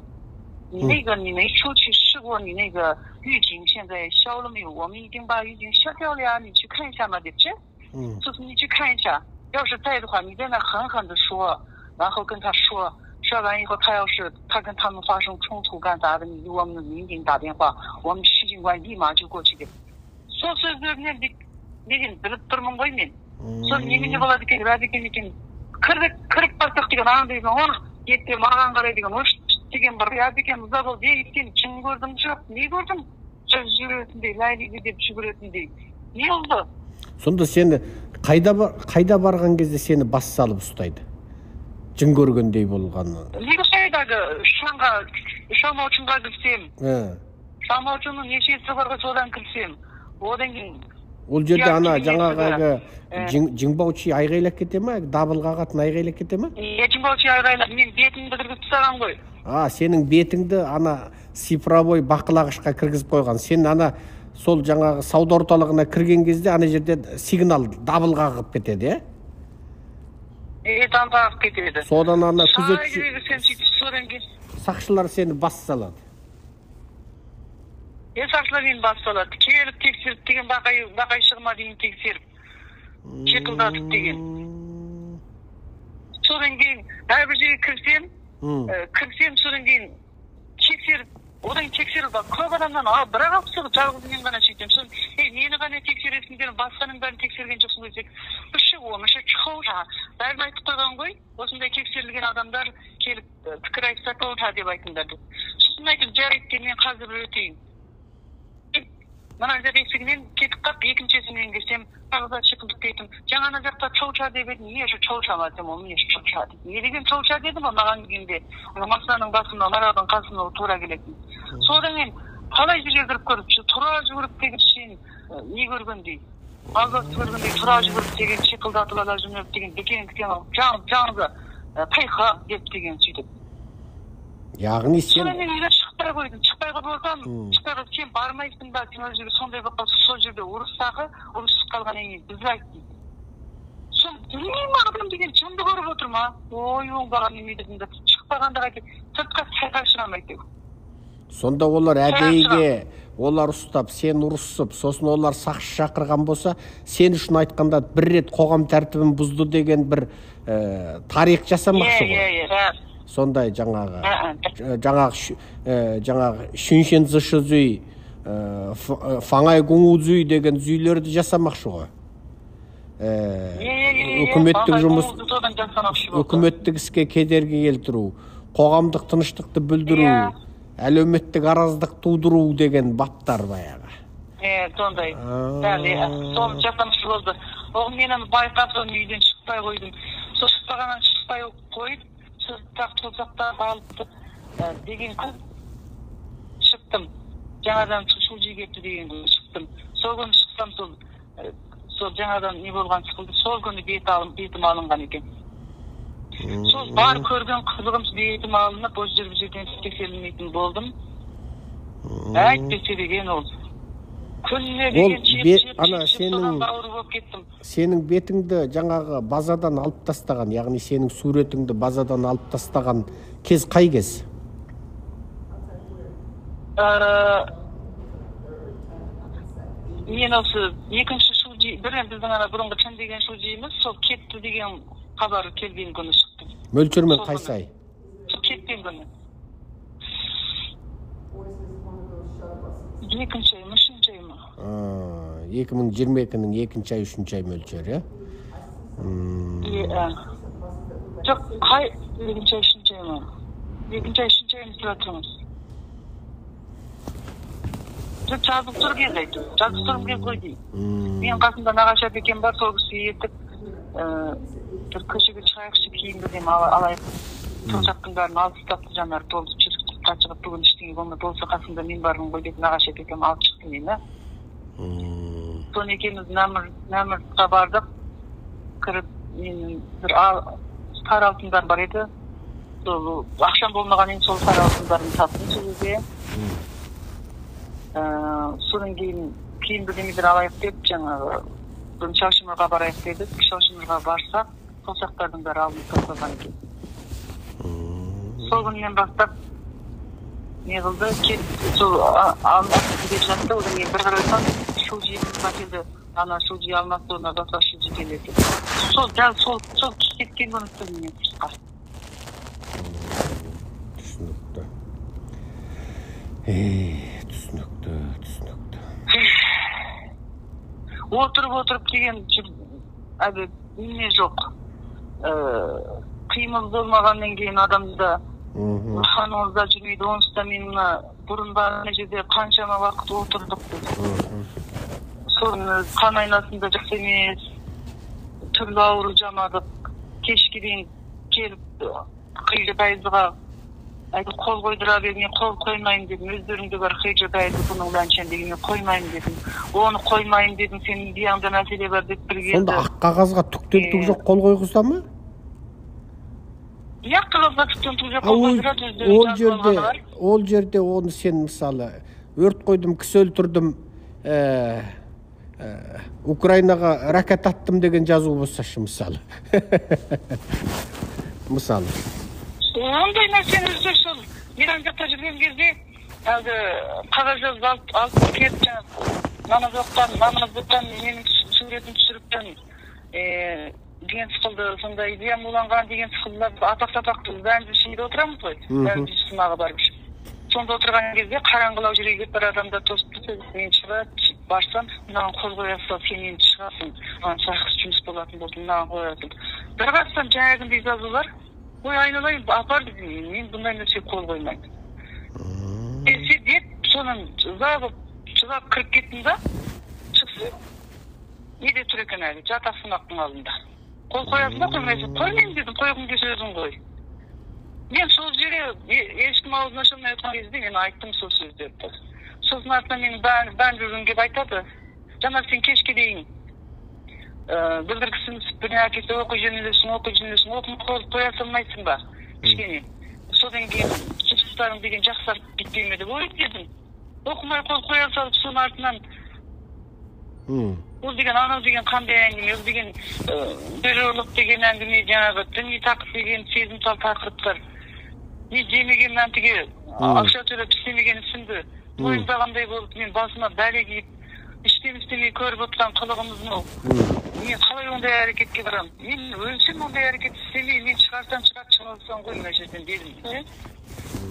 你那个你没出去试过你那个预警现在消了没有？我们已经把预警消掉了呀，你去看一下嘛，对不对？就是你去看一下，要是在的话，你在那狠狠的说，然后跟他说，说完以后，他要是他跟他们发生冲突干啥的，你给我们的民警打电话，我们市警官立马就过去的。сол сөздерінен деген біліп тұрмын ғой мен. Сол немене болады екен, радекен екен. Кіріп барсақ деген аңдайын, оны ертең маған қарай деген деген бар. Радекен ұза болды, ертең шын көрдім жоқ, не көрдім? Жүгіретіндей, ләйлиді деп жүгіретіндей. Не oldu? Сонда сені қайда барған кезде сені бас салып ұстайды? Жын көргендей болғаны. Лигашайдағы шамаучынға кірсем. Шамаучынның нешесі барға содан кірсем. Одан кейін ол жерде ана жаңағы жыңбаучи айғайлап кете ме? Дабыл қағатын айғайлап кете ме? Жыңбаучи айғайлап, мен бетімді кіргізіп тастаған ғой. Сенің бетіңді ана цифровой бақылағышқа кіргізіп қойған. Сен ана сол жаңағы сауда орталығына кірген кезде ана жерде сигнал дабыл қағып кетеді, дабыл қағып кетеді. Содан ана күзетші сақшылар сені бас салады. Сақшылар мені бас салады. Келіп тексеріп деген бақай шығыма дейін тексеріп, шекілдатып деген. Содан кейін әрбір жерге кірсем, содан кейін тексеріп, одан тексеріп бар. Көп адамнан бірақ алып жалғыз мен ғана шектем. Нені ғана тексересіңдер, басқаның бәрін тексерген жоқсың десек, үші омышы чоуша. Бәрін айтып қойған ғой, осындай тексерілген адамдар келіп пікір айтса тоуша деп айтыңдар. Сосын айтып, жарайды, мен қазір өтейін. Мына жер есігінен кетіп қап, екіншесінен келсем, тағыза шықылдық кетім. Жаңа жақта чоуша деп едім, не же чоуша ма десем, ол не же чоуша деді. Не деген чоуша дедім, маған келгенде, масаның басына, марадың қасына тура келетін. Содан мен қалай жерге кіріп көріп, тура жүгіріп деген сен не көргендей, азат көргендей тура жүгіріп деген, шықылдатып ала жүгіріп деген, бекен жаңызы тайха деп деген сөйтіп. Яғни сен... Содан мен үйден шықпай қойдым, шықпай қойдым, сен бармайсың ба, сен өз жерге сондай болып сол жерде ұрыстағы, ұрысып қалған ең бізді айттың. Сол білмеймін адам деген жынды көріп отыр ма? Ой, оңбаған емейдігін де шықпағанда қайтып, сыртқа сайға шығамайды. Сонда олар әдейіге, олар ұстап, сен ұрысып, сосын олар сақшы шақырған болса, сен үшін айтқанда бір рет қоғам тәртібін бұзды деген бір тарих жасамақшы ғой. Сондай жаңағы шүншен зышы зүй, фаңай гуңу зүй деген зүйлерді жасамақшы ғой. өкіметтік жұмыс, өкіметтік іске кедергі келтіру, қоғамдық тыныштықты бүлдіру, әлеуметтік араздық тудыру деген баптар баяғы. Сондай. Сол жасамышы болды. Ол менің байқап, үйден шықпай қойдым. Сол шықпағаннан шықпай қойып, сұрсақтап алыпты деген күн шықтым. Жаңадан шулжи кетті деген күн шықтым. Сол күн шықсам, сол жаңадан не болған сықылды, сол күні бетім алынған екен. Сол бар көрген қызығым бетім алынып, осы жерден тексерілмейтін болдым. Әйтпесе деген ол. Күніне деген сенің бетіңді жаңағы базадан алып тастаған, яғни сенің суретіңді базадан алып тастаған кез қай кез? Мен осы екінші шулжи, бірін біздің бұрынғы Чын деген шулжиіміз, сол кетті деген хабар келген күні шықты. Мөлшермен қай сай? Кеткен күні. Екінші ай, үшінші ай ма? 2022-нің екінші ай, үшінші ай мөлшері, Жоқ, қай екінші ай, үшінші ай ма? Екінші ай, үшінші ай мұсыра тұрмыз. Жоқ, жазып тұр кез айту. Жазып тұрым кез қой дейм. Мен қасымда нағашы әпекем бар, сол кісі етіп, бір көшеге шығайықшы киімді дем алайық. Сол жақтың бәрін алып ұстапты жанар толды жүріп қачығып бүгін іштеңе болмады. Болса қасымда мен бармын ғой деп нағашы әпекем алып шықты мені. Сон екеуміз нәмірға бардық. Кіріп, менің бір қара алтындар бар еді. Ақшам болмаған ең сол қара алтындарын таптым сол кезде. Содан кейін киімді демедер алайық деп, жаңағы бүгін Шаушымырға барайық дедік. Шаушымырға барсақ, сол сақтардың бәрі алынып тасталған екен. Сол күннен бастап не қылды, сол алмасы деп жатты, одан кейін бір қарасам шулжи келді, ана шулжи алмасы, ona басқа шулжи келеді. Сол кеткен күні түнінен шыққа. Түсінікті. Отырып деген не жоқ. Қимыл болмағаннан кейін адамда ханымызда жүрмейді. Онсыз да мен бұрын барған жерде қаншама уақыт отырдық біз. Соны қан айнасында жақсы емес, түрлі ауру жамадық. Кешке дейін келіп қиылы байызыға қол қойдыра берген, қол қоймайын дедім. Өздеріңде бар қиылы байызы бұның ләншен деген қоймайын дедім. Оны қоймайын дедім, сенің бияңда мәселе бар деп бір келді. Сонда ақ қағазға түктен түк жоқ қол қойғызда ма? Қағазға түктен түк жоқ қол қойдырады өздерің жазылғаны бар. Ол жерде оны сен мысалы өрт қойдым, кісі өлтірдім, Украинаға ракет аттым деген жазу болсашы мысалы. Мысалы. Ондай нәрсені өздер сол Миран жақта жүрген кезде әлгі қағаз жазып алып кетіп намаз оқыған менің суретін түсіріптен деген сықылды, сондай идеям уланған деген сықылдар атақ-сапақты бәріміз ішінде отырамыз ғой, бәріміз сынағы барып. Сонда отырған кезде қараңғылау жүрегі бір адамда тосты, мен шығады, барсам, мынаған қол қоясың, сен енді шығасың, маған жақсы жұмыс болатын болды, мынаған қоясың. Bir қарасам жаңағындай жазулар, ой айналайын, апар дедім, мен бұндай нәрсе қол қоймаймын. Деп, соның жылап кіріп кеттім да, шықсы, неде тұр екен әлі, жата сынақтың алдында. Қол қоясың ба, қоймайсың, қоймайын дедім, қойғым келсе өзің қой. Мен сол жерде ешкім аузын ашылмай отырған кезде мен айттым сол сөздерді. Сосын артынан менің бәрін жүргім келіп айтады. Жаңа сен кешке дейін бүлдіргісін біріне әкесі оқи жөнелесің, оқымай қоя салмайсың ба? Кішкене. Содан кейін жұмыстарың деген жақсарып кетпей ме деп ойлап дедім. Оқымай қоя салып, соның артынан ол деген анау деген қандай әңгіме, ол деген бөрілік деген әңгіме, жаңағы діни тақырып деген сезімтал тақырыптар. Не жемеген мәнтіге ақша төлеп істемеген ісімді мойындағандай болып, мен басыма бәле киіп, істемей көріп отырған қылығымыз мол. Мен қалай ондай әрекетке барам? Мен өлсем ондай әрекет істемей, мен шығарсам ғой мына жерден дедім.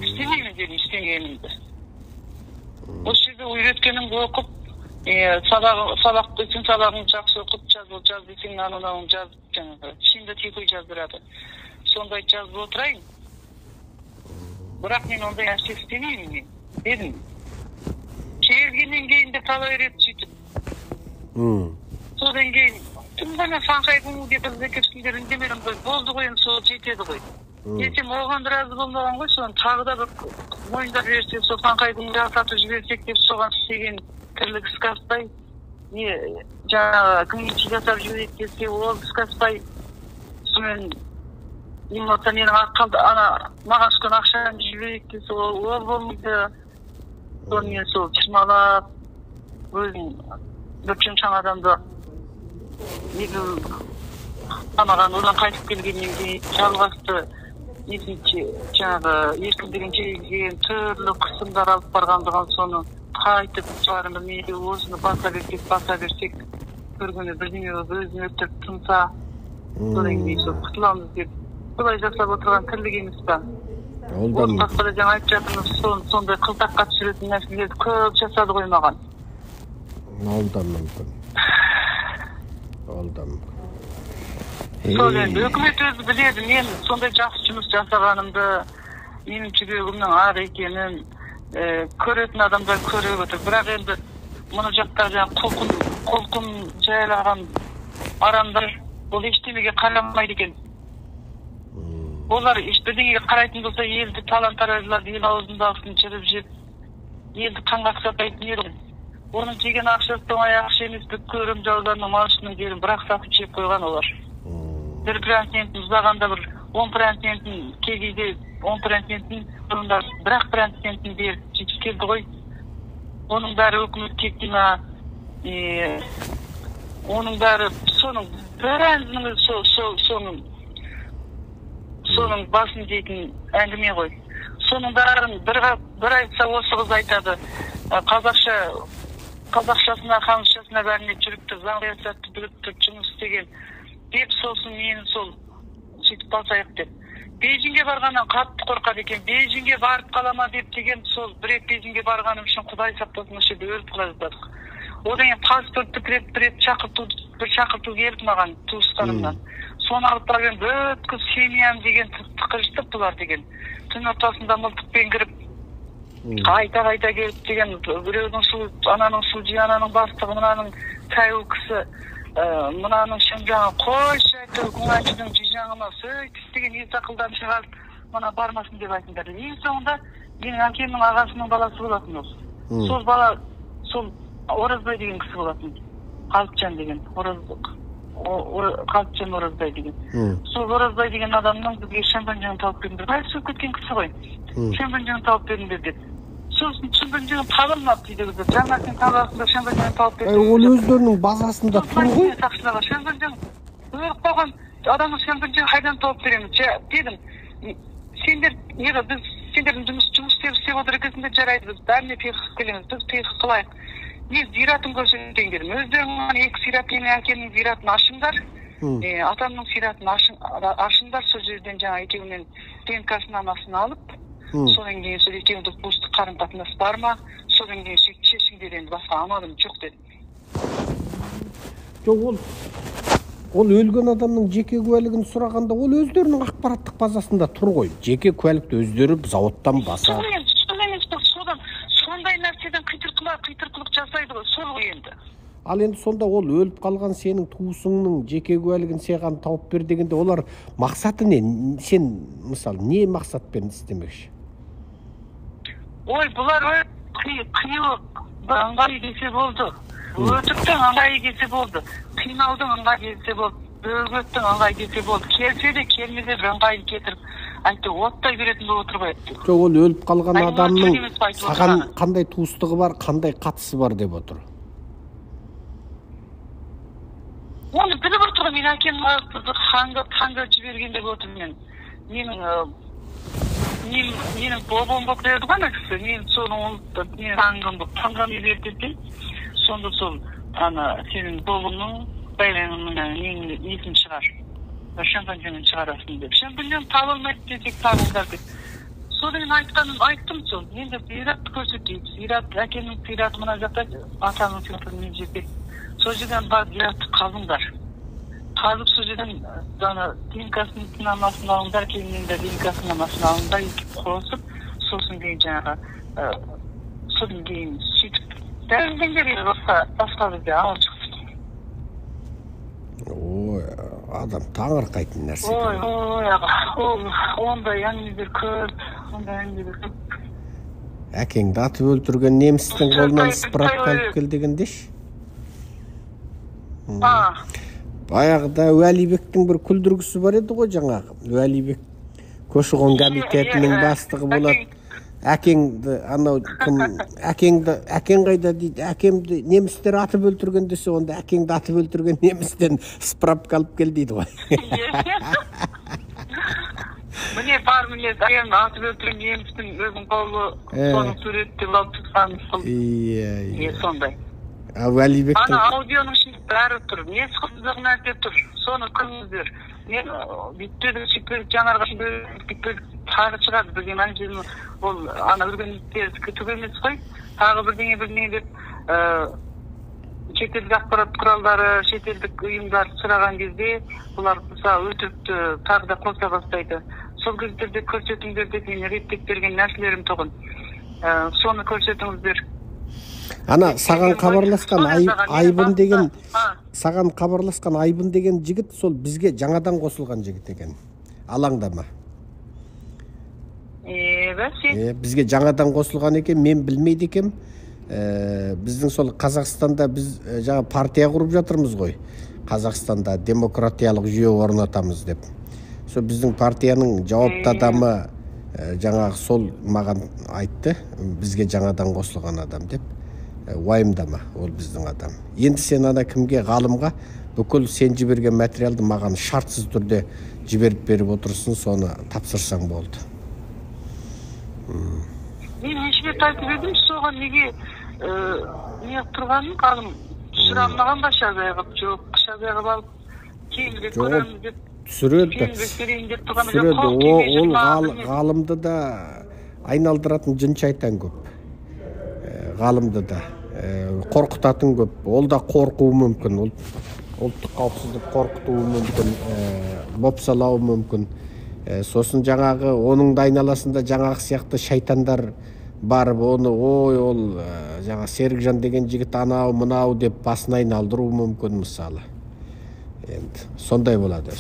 Істемеймін дедім, істемегенімді. Осы жерде үйреткенімді оқып, Sabak bütün sabahın жақсы оқып жаз десең анауын жаз жаңағы ішінде текой жаздырады. Сондай жазып отырайын. Бірақ мен ондай нәрсе істемеймін мен. Дедім. Келгеннен кейін де талай рет сөйтіп. Содан кейін тым ғана саңқайдың деп зекепсіңдер үндемедім ғой. Болды ғой енді сол жетеді ғой. Десем оған разы болмаған ғой, соны тағы да бір мойындап жіберсе, сол саңқайдың сатып жіберсек деп соған істеген тірлік іске аспай, жаңағы кімге жасап жіберейік десе, ол іске аспай, сонымен немесе менің маған түскен ақшаны жіберейік десе, ол болмайды. Сонымен сол чырмалап, өзің бір шаң адамды қамаған, одан қайтып келгеннен кейін жалғасты жаңағы еркіндігін жеген түрлі қысымдар алып барғандығын соны қайтып шығарым білмейді, осыны баса берсек бір күні бірдеңе өзін өттіріп тынса содан кейін сол құтыламыз деп солай жасап отырған тірлік емес па. Ол басқада жаңа айтып жатырмыз, сондай қылтаққа түсіретін нәрселерді көп жасады ғой маған. Ол да мүмкін. Сол енді үкімет өзі біледі, мен сондай жақсы жұмыс жасағанымды, менің жүрегімнің ақ екенін көретін адамдар көріп отыр. Бірақ енді мұны жақтар құлқын жайлаған адамдар ол ештемеге қарамайды екен. Олар бірдеңеге қарайтын болса, елді талан-таражларды ел аузындағысын жырып жеп, елді қанға қысатайтын еді. Оның жеген ақшасы оңай ақша емес, көрім жаударының малшының жерін бірақ сатып жеп қойған олар. 1% ұзағанда бір 10% кейде 10% бұрында бірақ 1% беріп жетіп келді ғой. Оның бәрі өкімет кетті ма? Оның бәрі соның соның басын дейтін әңгіме ғой. Соның бәрін бір айтса осы қыз айтады. Қазақшасына, қамысшасына бәріне жүріпті, заң саясатты біліпті, жұмыс істеген. Деп сосын мені сол сөйтіп басайық деп. Бейжіңге барғаннан қатты қорқады екен. Бейжіңге барып қалама деп деген сол бір рет Бейжіңге барғаным үшін Құдай сақтасын осы жерде өліп қала жаздадық. Одан кейін паспортты бір рет шақырту келді маған туысқанымнан. Соны алып барып бүткіл семьям деген тықырыштық бұлар деген. Түн ортасында мылтықпен кіріп қайта келіп деген біреудің ананың судья, ананың бастығы, мынаның тәуі кісі, мынаның шыңжаңы қойшы айтты, күңәншінің жүйжаңына сөйтіп деген ес ақылдан шығарып, мына бармасын деп айтыңдар. Ең соңында менің әкемнің ағасының баласы болатын ол. Сол бала, сол Оразбай деген кісі болатын. Қалыпжан деген, Қалыпжан Оразбай деген. Сол Оразбай деген адамның бізге шампанжаны тауып беріңдер. Қайсы сөп кеткен кісі ғой. Шампанжаны тауып беріңдер деп. Сосын шампанжаны табылмады дейді. Жаңа сен табасында шампанжаны тауып беріңдер. Ол өздерінің базасында тұр ғой. Шампанжаны өліп қалған адамның шампанжаны қайдан тауып береміз? Дедім, сендердің жұмыс істеп отыр екенсіңдер жарайды, біз бәріне пиғыз келеміз, біз пиғыз қылайық. Мен зиратын көрсетейін дедім. Өздерінің екі зират, менің әкемнің зиратын ашыңдар, атамның зиратын ашыңдар, сол жерден жаңа екеуінен ДНК-сын анасын алып, содан кейін сол екеуінде туыстық қарым-қатынас бар ма, содан кейін шешіңдер енді басқа амалым жоқ дедім. Жоқ, ол өлген адамның жеке куәлігін сұрағанда, ол өздерінің ақпараттық базасында тұр ғой. Жеке куәлікті өздері заводтан баса. Сондай нәрседен қитырқылық жасайды ғой, сол ғой енді. Ал енді сонда ол өліп қалған сенің туысыңның жеке куәлігін саған тауып бер дегенде, олар мақсаты не? Сен, мысалы, не мақсатпен істемекші? Ой, бұлар ыңғайы келсе болды. Өтіптің ыңғайы келсе болды. Қинаудың ыңғайы келсе болды. Бөгеттің ыңғайы келсе болды. Келсе де келмесе бір ыңғайын кетіріп, айтты, оттай беретін болып отыр ғой. Жоқ, ол өліп қалған адамның саған қандай туыстығы бар, қандай қатысы бар деп отыр. Оны біліп отыр ғой, мен әкемнің қанға жіберген деп отыр мен. Менің бобом болып берді ғой кісі. Мен соның қанған үйдерден, сонда сол сенің бобыңның байланымның несін шығар. Шампанжанын шығарасын деп. Шампанжан табылмайды десек табылдар деп. Содан айттым сол. Енді көрсөтөйт. Зират, әкемнің зираты мына жақта, атамның зираты мына жерде. Сол жерден барып зиратты қазыңдар. Қазып сол жерден динкасының сынамасын алыңдар, әкемнің де динкасының сынамасын алыңдар, қосып, сосын кейін жаңағы, содан кейін сөйтіп. Дәрілдеңдер басқа бізде алып шықсын. Ой, адам таңырқайтын нәрсе. Ой, ондай әңгімелер көп, көп. Әкеңді атып өлтірген немістің қолынан сыпырап қалып кел дегендеш? Баяғыда Уәлибектің бір күлдіргісі бар еді ғой жаңағы. Уәлибек көші-қон комитетінің бастығы болады. Әкеңді, анау кім, әкең қайда дейді, әкемді немістер атып өлтірген десе, онда әкеңді атып өлтірген немістен сыпырап қалып кел дейді ғой. Міне бар міне әкемді атып өлтірген немістің өзің қолы соның суретті алып тұтқан сол. Сондай. Уәлибектің... Ана аудионың ішінде бәрі тұр. Не сұқызық нәрсе тұр. Соны көріңіздер. Мен бүйтпедік, сөйтпедік, жаңарға бүйтпедік, тағы шығады. Бірден ана жерін ол ана өргендіктер түк емес қой. Тағы бірдеңе деп шетелдік ақпарат құралдары, шетелдік ұйымдар сұраған кезде бұлар өтірікті тағы да қоса бастайды. Сол кездерде көрсетіңдер деп мен реттеп берген нәрселерім тұғын. Соны көрсетіңіздер. Ана саған хабарласқан Айбын деген жігіт сол бізге жаңадан қосылған жігіт екен. Алаңдама. Бізге жаңадан қосылған екен, мен білмейді екем. Біздің сол Қазақстанда біз жаңа партия құрып жатырмыз ғой. Қазақстанда демократиялық жүйе орнатамыз деп. Сол біздің партияның жауапты адамы жаңағы сол маған айтты, бізге жаңадан қосылған адам деп. Уайымдама, ол біздің адам. Енді сен ана кімге, ғалымға бүкіл сен жіберген материалды маған шартсыз түрде жіберіп беріп отырсын, соны тапсырсаң болды. Мен нешеме тартып едім, соған неге не тұрғанын ғалым сұрамаған ба шазайға, жоқ, шазайға алып кейінірек көреміз деп. Түсіреді. Ол ғалымды да айналдыратын жын шайтан көп. Ғалымды да қорқытатын көп. Ол да қорқуы мүмкін. Ұлттық қауіпсіздік қорқытуы мүмкін, бопсалауы мүмкін. Сосын жаңағы оның да айналасында жаңағы сияқты шайтандар барып оны ол жаңа Серікжан деген жігіт анау мынау деп басына айналдыруы мүмкін мысалы. Енді сондай болады.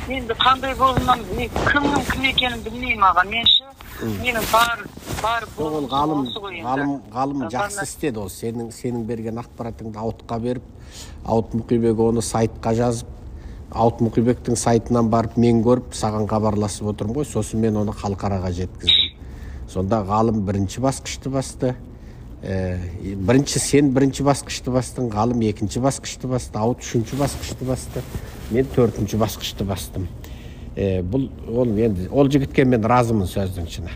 Енді қандай болуынан кімнің кім екенін білмеймін аға. Менің бар ол ғалым жақсы істеді. Ол сенің берген ақпаратыңды Ауытқа беріп, Ауыт Мұқибек оны сайтқа жазып, Ауыт Мұқибектің сайтынан барып мен көріп, саған хабарласып отырмын ғой. Сосын мен оны халықараға жеткіздім. Сонда ғалым бірінші басқышты басты. Сен бірінші басқышты бастың, ғалым екінші басқышты басты, Ауыт үшінші басқышты басты, мен төртінші басқышты бастым. Ол жігітке мен разымын сөздің шыны.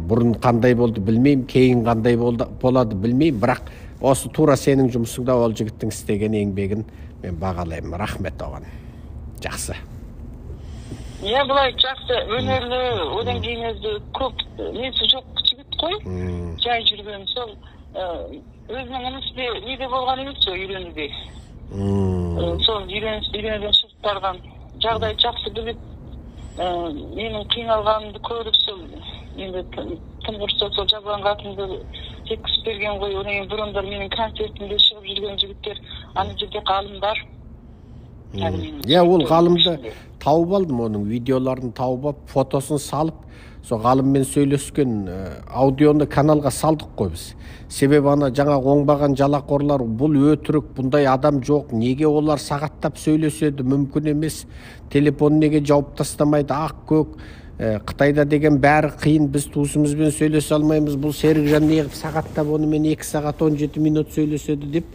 Бұрын қандай болды білмеймін, кейін қандай болады білмеймін, бірақ осы тура сенің жұмысыңда ол жігіттің істеген еңбегін мен бағалаймын. Рахмет оған. Жақсы. Бұлай жақсы, өнерлі, одан кейін өзі көп несі жоқ жігіт қой, жай жүрген сол өзінің үнісінде неде болған емес сол үйренуде. Сол үйренуден шығып барған жағдай жақсы біліп, менің қиналғанымды көріп сол енді тым құрса сол жазған қатымды жеткізіп берген ғой. Одан бұрындар менің концертімде шығып жүрген жігіттер, ана жерде ғалымдар. Ол ғалымды тауып алдым, оның видеоларын тауып алып, фотосын салып, сол ғалыммен сөйлескен аудионы каналға салдық қой біз. Себебі ана жаңа оңбаған жалақорлар, бұл өтірік, бұндай адам жоқ, неге олар сағаттап сөйлеседі, мүмкін емес, телефон неге жауып тастамайды, ақ көк, Қытайда деген бәрі қиын, біз туысымызбен сөйлесе алмаймыз, бұл Серікжан неғып сағаттап онымен 2 сағат 17 минут сөйлеседі деп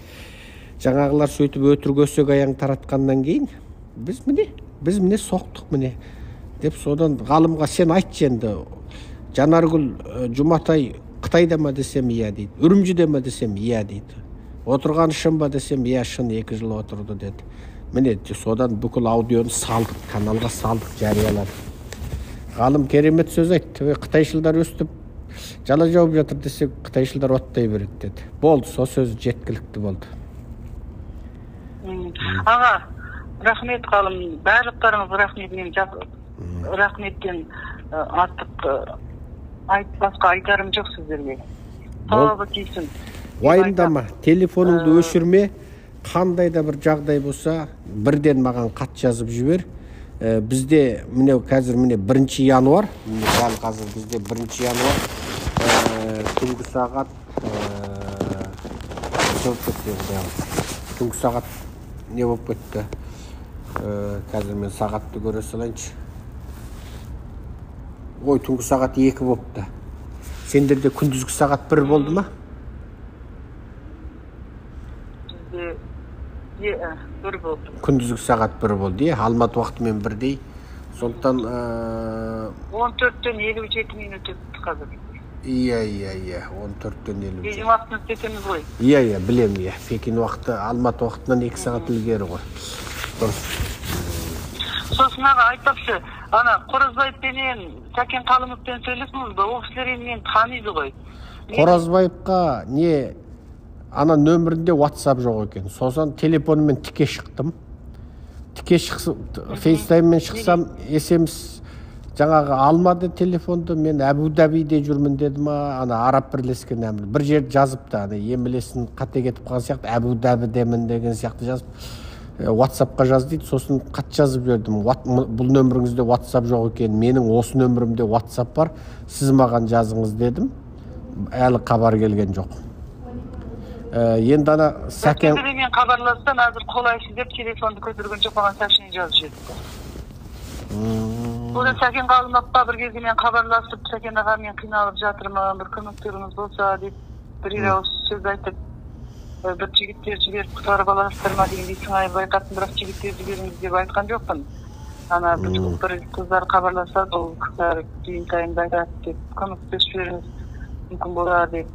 жаңағылар сөйтіп өтірік өсек аяң таратқаннан кейін біз міне соқтық міне деп содан ғалымға сен айтшы енді Жанаргүл Жұматай Қытайда ма десем иә дейді, Үрімжіде ма десем иә дейді, отырған шын ба десем иә шын 2 жыл отырды деді. Міне содан бүкіл аудионы салдық, каналға салдық, жарияладық. Ғалым керемет сөз айтты. Қытайшылдар өстіп жала жауып жатыр десек, қытайшылдар оттай береді деді. Болды, сол сөз жеткілікті болды. Аға, рахмет Ғалым. Барлықтарыңыз рахмет. Мен рахметтен артық басқа айтарым жоқ сіздерге. Сауабы тисін. Уайымдама, телефоныңды өшірме, қандай да бір жағдай болса, бірден маған хат жазып жібер. Бізде міне қазір 1 январ, дәл қазір бізде 1 январ түнгі сағат түнгі сағат не болып кетті? Қазір мен сағатты көре салайыншы. Ой, түнгі сағат 2 болыпты. Сендерде күндізгі сағат 1 болды ма? Bizde 1 болды. Күндізгі сағат 1 болды, Алматы уақытымен 1-дей. Сондықтан 14-тен 57 минут өтті қазір. Иә, 14-тен 57. Bizim уақытымыз кетеміз ғой. Иә, білем, Пекин уақыты Алматы уақытынан 2 сағат ілгері ғой. Сосын аға айтпақшы, ана Қоразбаевпенен Сәкен Қалымовпен сөйлесіңіз бе? Ол кісілер енді мені таниды ғой. Қоразбаевқа не ана нөмірінде WhatsApp жоқ екен. Сосын телефонымен тіке шықтым. Тіке шықсам, FaceTime'мен шықсам, есеміз жаңағы алмады телефонды. Мен Әбу-Дабиде жүрмін деді ма, ана Араб бірлескен әмір. Бір жерді жазыпты, ана емілесін қате кетіп қалған сияқты, Әбу-Дабидемін деген сияқты жазып. WhatsAppқа жаз дейді, сосын хат жазып бердім. Бұл нөміріңізде WhatsApp жоқ екен, менің осы нөмірімде WhatsApp бар, сіз маған жазыңыз дедім. Әлі хабар келген жоқ. Енді ана Сәкен... Мен хабарлассам, әзір қолайсыз деп телефонды көтерген жоқ, маған сообщение жазып жіберді. Бұл Сәкен Қалымовқа бір кезде мен хабарласып, Сәкен аға мен қиналып жатырмын, бір көмектеріңіз болса деп бір ауыз сөз айтып, бір жігіттер жіберіп құтқарып аласыздар дегендей сыңайы байқаттым, бірақ жігіттер жіберіңіз деп айтқан жоқпын. Ана бір қыздар хабарласады, ол қыздар кейін тайында айтады деп көмектесіп жіберіңіз мүмкін болар деп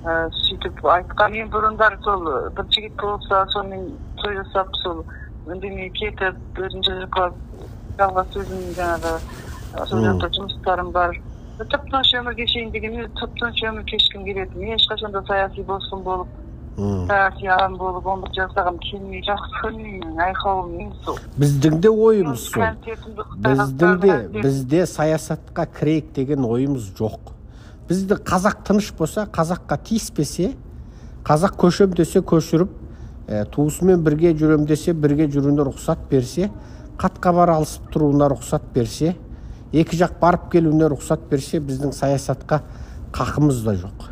сөйтіп айтқан. Мен бұрындар сол бір жігіт болса, сонымен той жасап, сол үндемей кетіп, бірінші жалғас өзім жаңағы сол жақта жұмыстарым бар. Тып-тыныш өмір кешейін деген, мен тып-тыныш өмір кешкім келеді. Мен ешқашанда саяси босқын болып, саяси адам болып, 11 жасағым келмей, жақсы көрмеймін, айқауым мен сол. Біздің де ойымыз сол. Бізде саясатқа кірейік деген ойымыз жоқ. Бізді қазақ тыныш болса, қазаққа тиіспесе, қазақ көшем десе көшіріп, туысымен бірге жүрем десе, бірге жүруіне рұқсат берсе, қатқабар алысып тұруына рұқсат берсе, екі жақ барып келуіне рұқсат берсе, біздің саясатқа қақымыз да жоқ.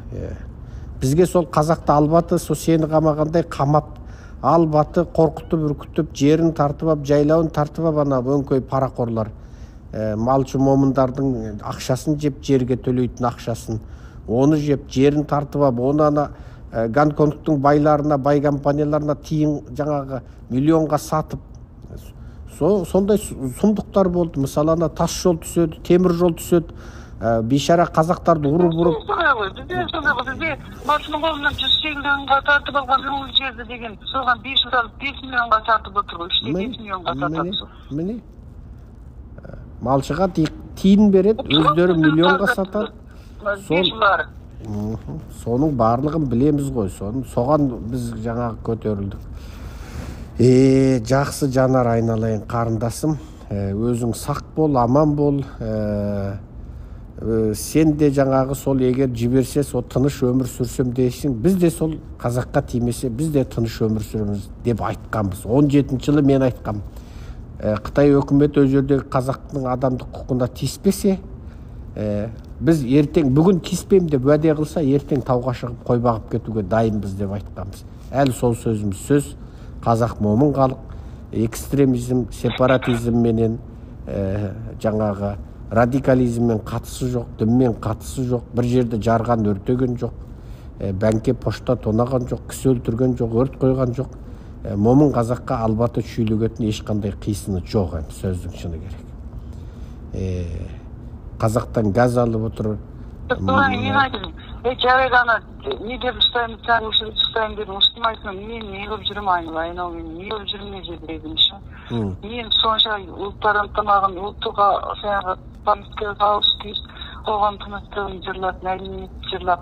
Бізге сол қазақты албаты, сол сені қамағандай қамап, албаты, қорқытып, үркітіп, жерін тартып ап, жайлауын тартып ап, ана өңкөй парақорлар, малшы момындардың ақшасын жеп, жерге төлейтін ақшасын, оны жеп, жерін тартып ап, оны ана Гонконгтың байларына, бай компанияларына тиын жаңағы миллионға сатып, сондай сұмдықтар болды. Мысалы, ана тас жол түседі, темір жол түседі, бейшара қазақтарды ұрып-ұрып. Бізде басының қолынан 100 миллионға тартып алған ол жерді деген, соған 5 жыл алып 5 миллионға сатып отыр ғой, іште 5 миллионға сатып. Міне, малшыға тиын береді, өздері миллионға сатады. Соның барлығын білеміз ғой, соған біз жаңағы көтерілдік. Жақсы жанар айналайын қарындасым, өзің сақ бол, аман бол. Сен де жаңағы сол егер жіберсе, сол тыныш өмір сүрсем дейсің, біз де сол қазаққа тимесе, біз де тыныш өмір сүреміз деп айтқанбыз. 17 жылы мен айтқам. Қытай өкіметі өз жердегі қазақтың адамдық құқығына тиіспесе, біз ертең, бүгін тиіспейм деп уәде қылса, ертең тауға шығып қой бағып кетуге дайынбыз деп айтқанбыз. Әлі сол сөзіміз сөз. Қазақ момын халық, экстремизм, сепаратизм менен жаңағы радикализммен қатысы жоқ, дінмен қатысы жоқ, бір жерде жарған өртеген жоқ, бәнке пошта тонаған жоқ, кісі өлтірген жоқ, өрт қойған жоқ. Момын қазаққа албаты шүйлігетін ешқандай қисыны жоқ, сөздің шыны керек. Қазақтан газ алып отыр. Жарайды ана, не деп ұстаймын, сән ұшырып ұстаймын дедім, ұстымайсың, мен не қылып жүрім айналайын, мен не қылып жүрім не жедірейдім ше. Мен сонша ұлттар ынтымағын, ұлттыға Pamukka kavuştu. Oğlan tınıstığını cırlap, neyini cırlap.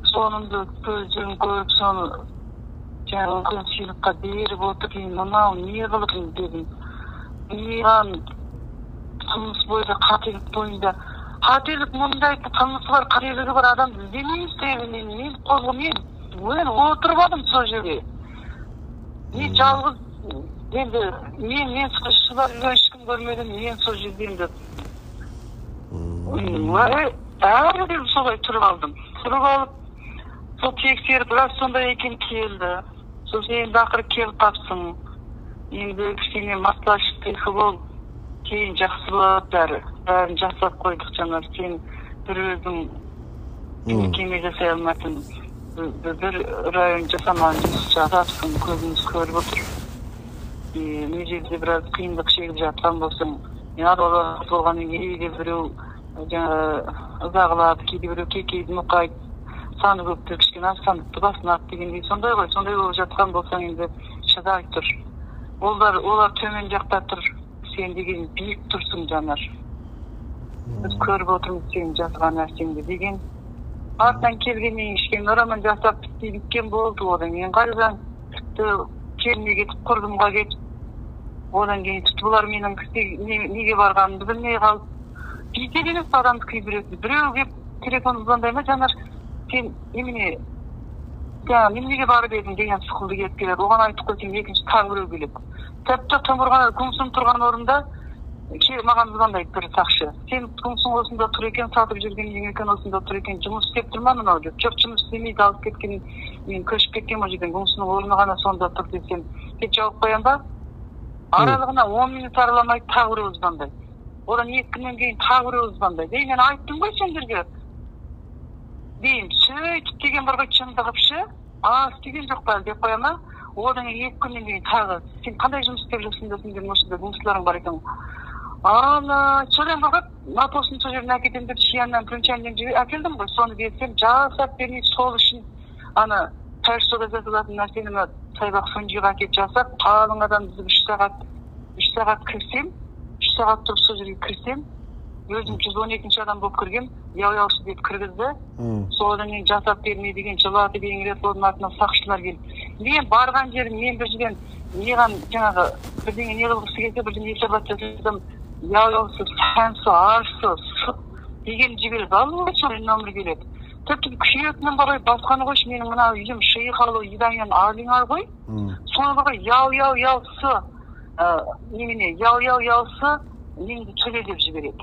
Sonunda gözüm görüp sonu Canım çiğlikka berip oturayım, manav niye kılıkın dedim. Niyan tınıs boyda, katilik boyunda. Katilik mundaydı, tınısı var, katiligi var adam. Demeyin sevinin, men kozgumen. Ben oturmadım sojeri. Ne çalgız, dedi, men sıkışçılar hiçkim görmedim, men sojedeyim dedim. Ağır dedim, solay turup aldım. Turup alıp, sol tekser biraz sonda eken keldi. Sol seyin dakırı kel tapsın. Endi kişine maslaşıp bol. Keyin jakсы bolot bari. Bärini jasap koyduk janar. Sen bir özüň keme jasay almasyn. Bir rayon jasaman jasapsın, gözüňiz görüp otur. Mejelde biraz kıyınlık çekip жаткан bolsaň, ya olar bolgany ýeri biröw uzagladı ki biröw kekeydi mukayt. Sanı köptür kişkine sandıkты basına at degендей sonday goy, sonday bolup жаткан bolsaň endi şadayıp tur. Olar tömen jakta tur. Sen degen büyük tursun janar. Biz körüp oturmuş sen jasgan narseňdi degen. Artdan kelgen işken oraman jasap bitken boldu odan. Men gardan kelme getip kurdumga getip odan keyin tutbular meniň nege barganymdy bilmey galyp. Bizden adamdy biröw gep telefon uzandayma janar. Sen emine ya men nege barып edim degen sıkıldı gelip geler. Ogan aytyp koysam ekinçi tag biröw gelip. Tapta tomurgan kumsun turgan orunda ki magan uzandayt bir takşı. Sen kumsun osunda tur eken, satıp жүрген eken osunda tur eken, jumuz istep turmanmyn o jok. Jok jumuz istemeydi alıp ketken, men köşüp ketken o жерден kumsunun oruna gana sonda tur desem. Ket jogap koyanda aralygyna 10 minut aralamay tag biröw uzandayt. Odan 2 günden keyin tag biröw uzandayt. Men aytdym goy senderge. Deyim, söýtüp degen bir çyndygypşy. Degen jok bal dep koyama. Odan 2 günden keyin tag. Sen kanday jumuz istep жүрсүң desem, oşunda kumsularың bar eken. Ana, şöyle bakıp, Napos'un çocuğuna akidimde şiyandan, pünçenden gibi akildim bu. Sonra desem, jasap beni sol için, ana, ters soda zatılatın narsenime saybak sonucuya akit jasap, kalın adam bizi 3 saat kirsem, 3 saat turup sözüge kirsem, özüm 112 adam bolup kirgem, yav-yavşı deyip kirgizdi. Soğudan keyin jasap bermey degen çılvatı degen resodun altına sakçılar gelip. Men bargan jerim, men bir жерден negan janağı birdeňe ne kılgysy gelse birdeňe esabat jasadım. Yav-yavsy, sansı, arsy, degen jiber galmy çören nomry gelip. Tepki kişiyetinden baray baskany goş, meniň mına ýüm şeýhaly ýydaňdan arlyňar goy. Sonra baray yaw-yawsy, nemine yaw-yawsy, meni çöledip jiberет.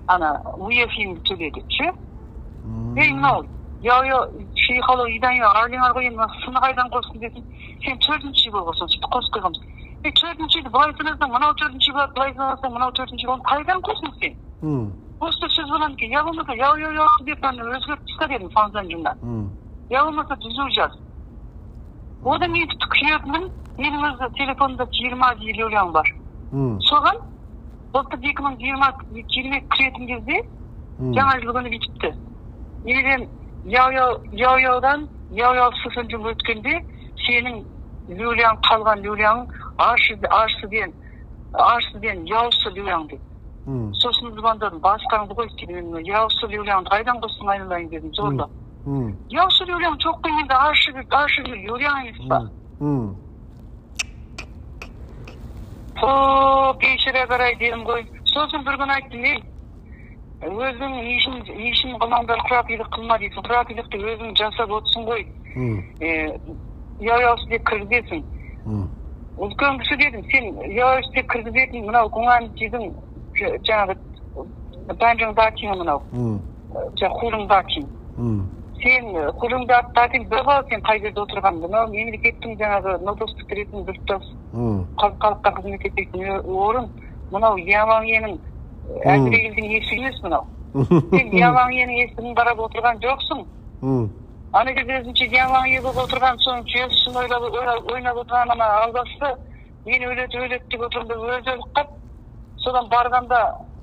Ana, uyefim çöledipçi. No. Yaw şeýhaly ýydaňdan arlyňar goy, men syny gaýdan goşsun dedim. Sen 4-nji bolsaň, çıp koşgymyz. 4-nji baytynysdan, mana 4-nji baytynysdan, mana 4-nji bolsa gaýdan goşsun sen? Boşta söz bolan ki, ya bolmasa yaw dep ben özgürtüp çıkarydım fanzanjymdan. Ya bolmasa düzüljäs. Oda men tutkyapmyn, meniň telefonda 20 ýyl bar. Soňan bolta 2020 kiretim gezde jaňa ýyl güni bitipdi. Ýerden yaw-yawdan sıfırcı ötkende senin lüleğin kalgan lüleğin arşıden yavsı lüleğin dedi. Sosun zıbandadım, başkanı koy istedim. Yavsı lüleğin kaydan koşsun ayrılayın dedim zorla. Yavsı lüleğin çok kıyımda arşı lüleğin ispa. Peşire garay dedim koy. Sosun bir gün ayttım el. Özüň işin kılmaňdan kurapilik kılma diýsin. Kurapilikdi özüň jasap otsun goý. Yaw-yawsy dep kirgizesin. Ulkan kişi dedim, sen yaw-yawsy dep kirgizetin, mına guňan diýdim, janagy banjyň daçyň mına. Hurun daçyň. Sen hurun daçyň bir bol sen taýberde oturgan. Mına memleketdiň janagy nodostuk retiň bir tutas. Halkka hyzmat etdiň orun, mına ýaman ýenin Әзірегілдің есігінес мұнау. Сен Яман ені есігін барап отырған жоқсың. Аны өзінше Яман ені болып отырған соң жүйесін ойнап отырған ана алдасты. Мен өлет деп отырымда өзі өліп қап. Содан барғанда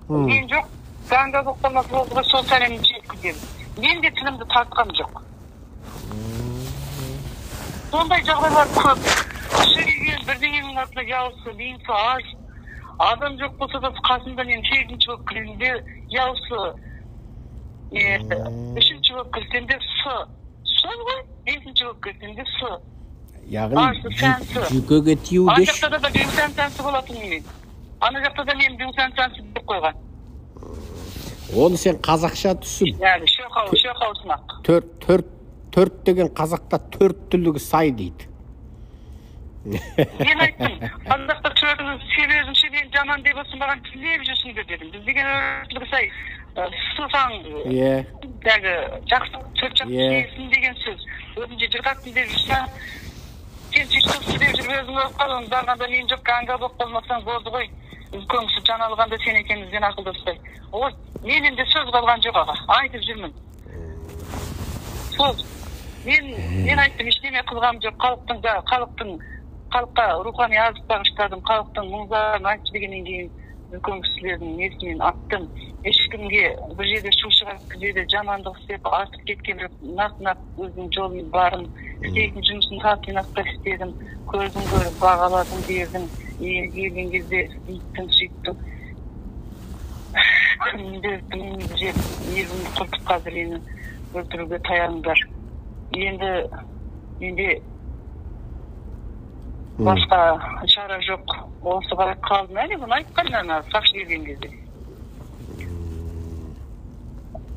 мен жоқ. Гаңға бұқтамас болдығы сол сәлемін жеткізем. Мен де тілімді тартқам жоқ. Сондай жағдайлар көп. Шүреген бірдеңенің атына жауысы, бейінсі Адам жоқ болса да қасында мен 8-ші болып кіргенде яусы, 3-ші болып кіргенде сөз ғой, 5-ші болып кіргенде яғни жүкеге тиюде ана жақта да беусән сәнсі болатын мен. Ана жақта да мен беусән сәнсі деп қойған. Оны сен қазақша түсіп. Яғни шоқаусымақ. Төрт деген қазақта 4 түлігі сай дейді. Мен айттым, қазақта 4-ің себебінші мен жаман деп өсін маған тілеп жүрсіңдер дедім. Біз деген өртлігі сай, сұлсаң, жақсы, 4 жақсы сейсін деген сөз. Өзінде жырғаттың деп жүрсің, сен сөйтіп деп жүріп өзің өліп қалуың, барғанда мен жоқ аңға болып қалмасаң болды ғой. Үлкенсі жан алғанда сен екенімізбен ақылдаспай. Ол менен де сөз қалған жоқ аға, айтып жүрмін. Сөз. Мен айттым, ештеме қылғам жоқ, халыққа рухани азық бағыштадым, халықтың мұңзарын айтып дегеннен кейін үлкен кісілердің несімен аттым. Ешкімге бір жерде шу шығарып, бір жерде жамандық істеп, артып кеткен нақ өзінің жолын барын, істейтін жұмысын тинақта істедім, көзін көріп бағаладым, бердім, елген кезде иттің, сүйттім. Күнімді жеп, елімді құртып қазір ені өлтіруге таяныңдар. Енді басқа шара жоқ, осы қарап қалдым әлі, бұны айтқан ана сақшы келген кезде.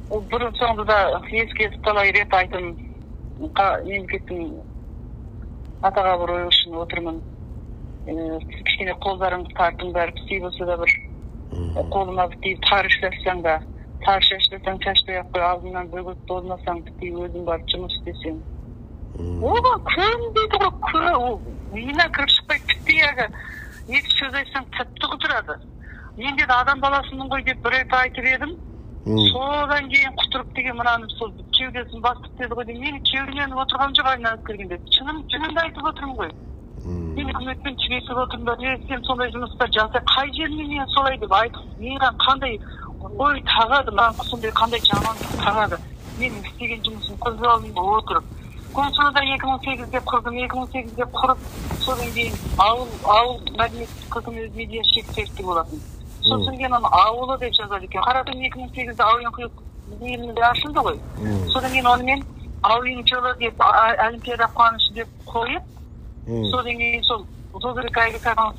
Бұрын соңды да еске талай рет айтым, мемлекеттің атаға бір ой үшін отырмын. Кішкене қолдарыңыз тартыңдар, істей болса да бір қолыма бітей тар шашсаң да, тар шашсаң шаштай ақ қой, алдынан бөгет болмасаң бітей өзің бар жұмыс істесең. Оған көнбейді ғой, миына кіріп шықпай бітпей әгі, екі сөз айтсаң тіпті құтырады. Мен деді адам баласының ғой деп бір рет айтып едім, содан кейін құтырып деген мынаны сол кеудесін бастық деді ғой, мен кеуделеніп отырған жоқ айналып келгенде, шынымды айтып отырмын ғой. Мен үкіметпен түйесіп отырмын, сен сондай жұмыстар жасай, қай жеріне мен солай деп айтып, маған қандай ой тағады, маған сондай қандай жамандық тағады. Мен істеген жұмысын көз алдымда отырып. Консулда 2008-де құрдым, 2008-де құрып, содан кейін ауыл мәдениет қызым өз медиа шектерді болатын. Сосын кейін ауылы деп жазады екен. Қарадым 2008-де ауын құйық елімізде ашылды ғой. Содан кейін онымен ауын жылы деп, олимпиада қуанышы деп қойып, содан кейін сол Зозыры Гайгы Кайпан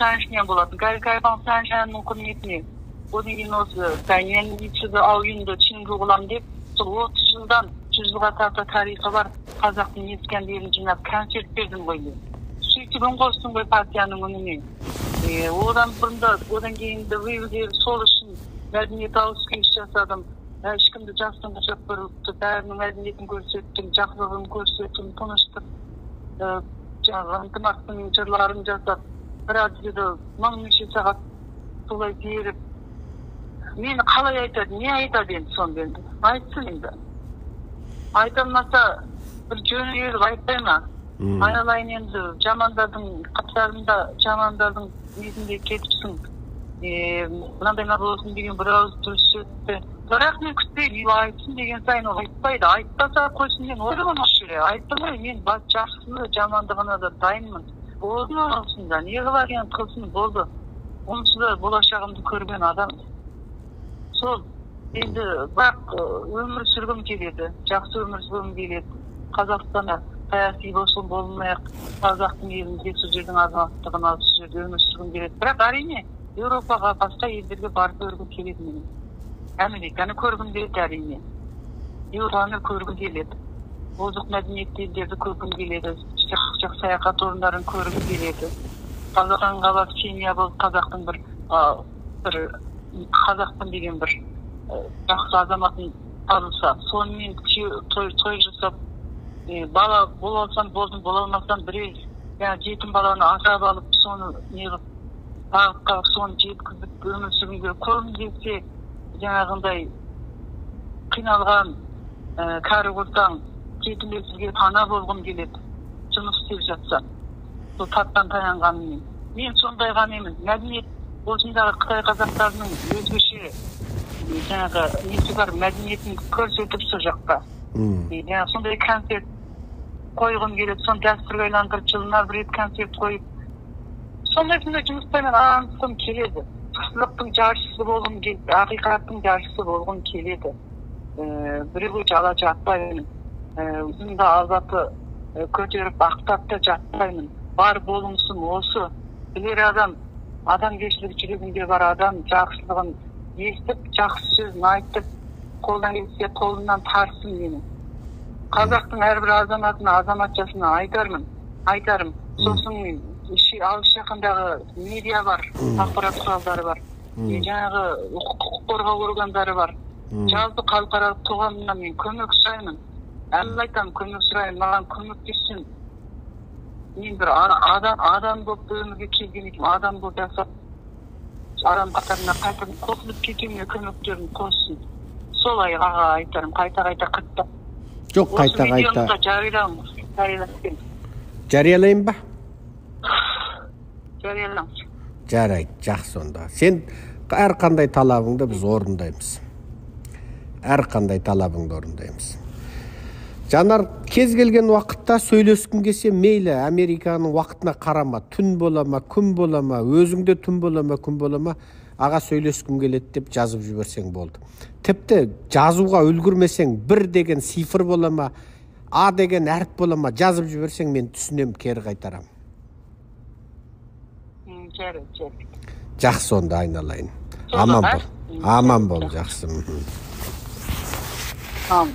болатын. Гайгы Кайпан Саншанның құрметіне. Одан кейін осы Дайнен Итшігі ауынды чеңгі болам деп, сол 30 жылдан 100 жылға тарта тарихы бар қазақтың ескендерін жинап концерт бердім ғой мен. Сөйтіп үн қостым ғой партияның үніне. Одан кейін сол үшін мәдениет ауыс-күйіс жасадым. Ешкімді жастың құшақ бұрылыпты, бәрінің мәдениетін көрсеттім, жақсылығын көрсеттім, тыныштық, ынтымақтың жырларын жасап, біраз деді, мың неше сағат солай беріп. Мені қалай айтады, не айтады енді сонда енді? Айтсын енді. Айтылмаса бір жөні еріп айтпай ма? Айналайын енді жамандардың қаптарында, жамандардың несінде кетіпсің. Мынандай болсын деген бір ауыз дұрыс сөйтті. Бірақ мен күтпейді, айтсын деген сайын ол айтпайды. Айтпаса қойсын мен отырмын осы жерде. Айтпай мен жақсыны жамандығына да дайынмын. Болсын осында, не қылар енді қылсын болды. Онсыз да болашағымды көрген адам. Сол енді бірақ өмір сүргім келеді, жақсы өмір сүргім келеді. Қазақстанда саяси болмай-ақ қазақтың елінде сол жердің азаматтығын алып сол жерде өмір сүргім келеді. Бірақ әрине Еуропаға, басқа елдерге барып көргім келеді менің. Американы көргім келеді әрине. Еуропаны көргім келеді. Озық мәдениетті елдерді көргім келеді. Саяхат орындарын көргім келеді. Қазақстанға барып семья болып қазақтың бір қазақтың деген бір жақсы азаматын танылса, сонымен той жасап, бала бола алсам болдым, бола алмасам біреу жетім баланы асырап алып, соны неғып, бағытқа соны жеткізіп өмір сүргенге көргім келсе, жаңағындай қиналған кәрі болсаң, жетімдерге пана болғым келеді, жұмыс істеп жатсам, сол таптан таянғанымен. Мен сондай ғанемін. Мәдениет осындағы Қытай қазақтарының өзгеше жаңағы несі бар, мәдениетін көрсетіп сол жаққа. Сондай концерт қойғым келеді, соны дәстүрге айналдырып, жылына бір рет концерт қойып, сондай жұмыстармен айналысқым келеді. жақсылықтың жаршысы болғым келеді, ақиқаттың жаршысы болғым келеді. Біреуге жала жатпаймын. Өзімді албаты көтеріп ақтап та жатпаймын. Бар болымсым осы. Білер адамгершілік жүрегінде бар адам жақсылығын естіп, жақсы сөзін айтып, қолдан келсе қолынан тарсын мені. Қазақтың әрбір азаматына, азаматшасына айтарым. Сосын алыс жақындағы медиа бар, ақпарат құралдары бар. Жаңағы құқық қорғау органдары бар. Жалпы халықаралық қоғамнан мен көмек сұраймын. Әлі айтамын, көмек сұраймын, маған көмектессін. Мен бір адам болып өмірге келген едім, адам болып жасап, адам қатарына қайтып қосылып кетуіме көмектерін қоссын. Солай аға айтарым, қайта құттықтап. Жоқ, қайта. Осы видеоны жариялап. Жариялайын ба? Жариялаңыз. Жарайды, жақсы онда. Сен әрқандай талабыңды біз орындаймыз. Әрқандай талабыңды орындаймыз. Жанар, кез келген уақытта сөйлескің келсе мейлі, Американың уақытына қарама, түн бола ма, күн бола ма, өзіңде түн бола ма, күн бола ма, аға сөйлескім келеді деп жазып жіберсең болды. Тіпті жазуға үлгірмесең, бір деген сифр бола ма, А деген әріп бола ма, жазып жіберсең мен түсінем, кері қайтарам. Жақсы онда айналайын. Аман бол, жақсы. Аман.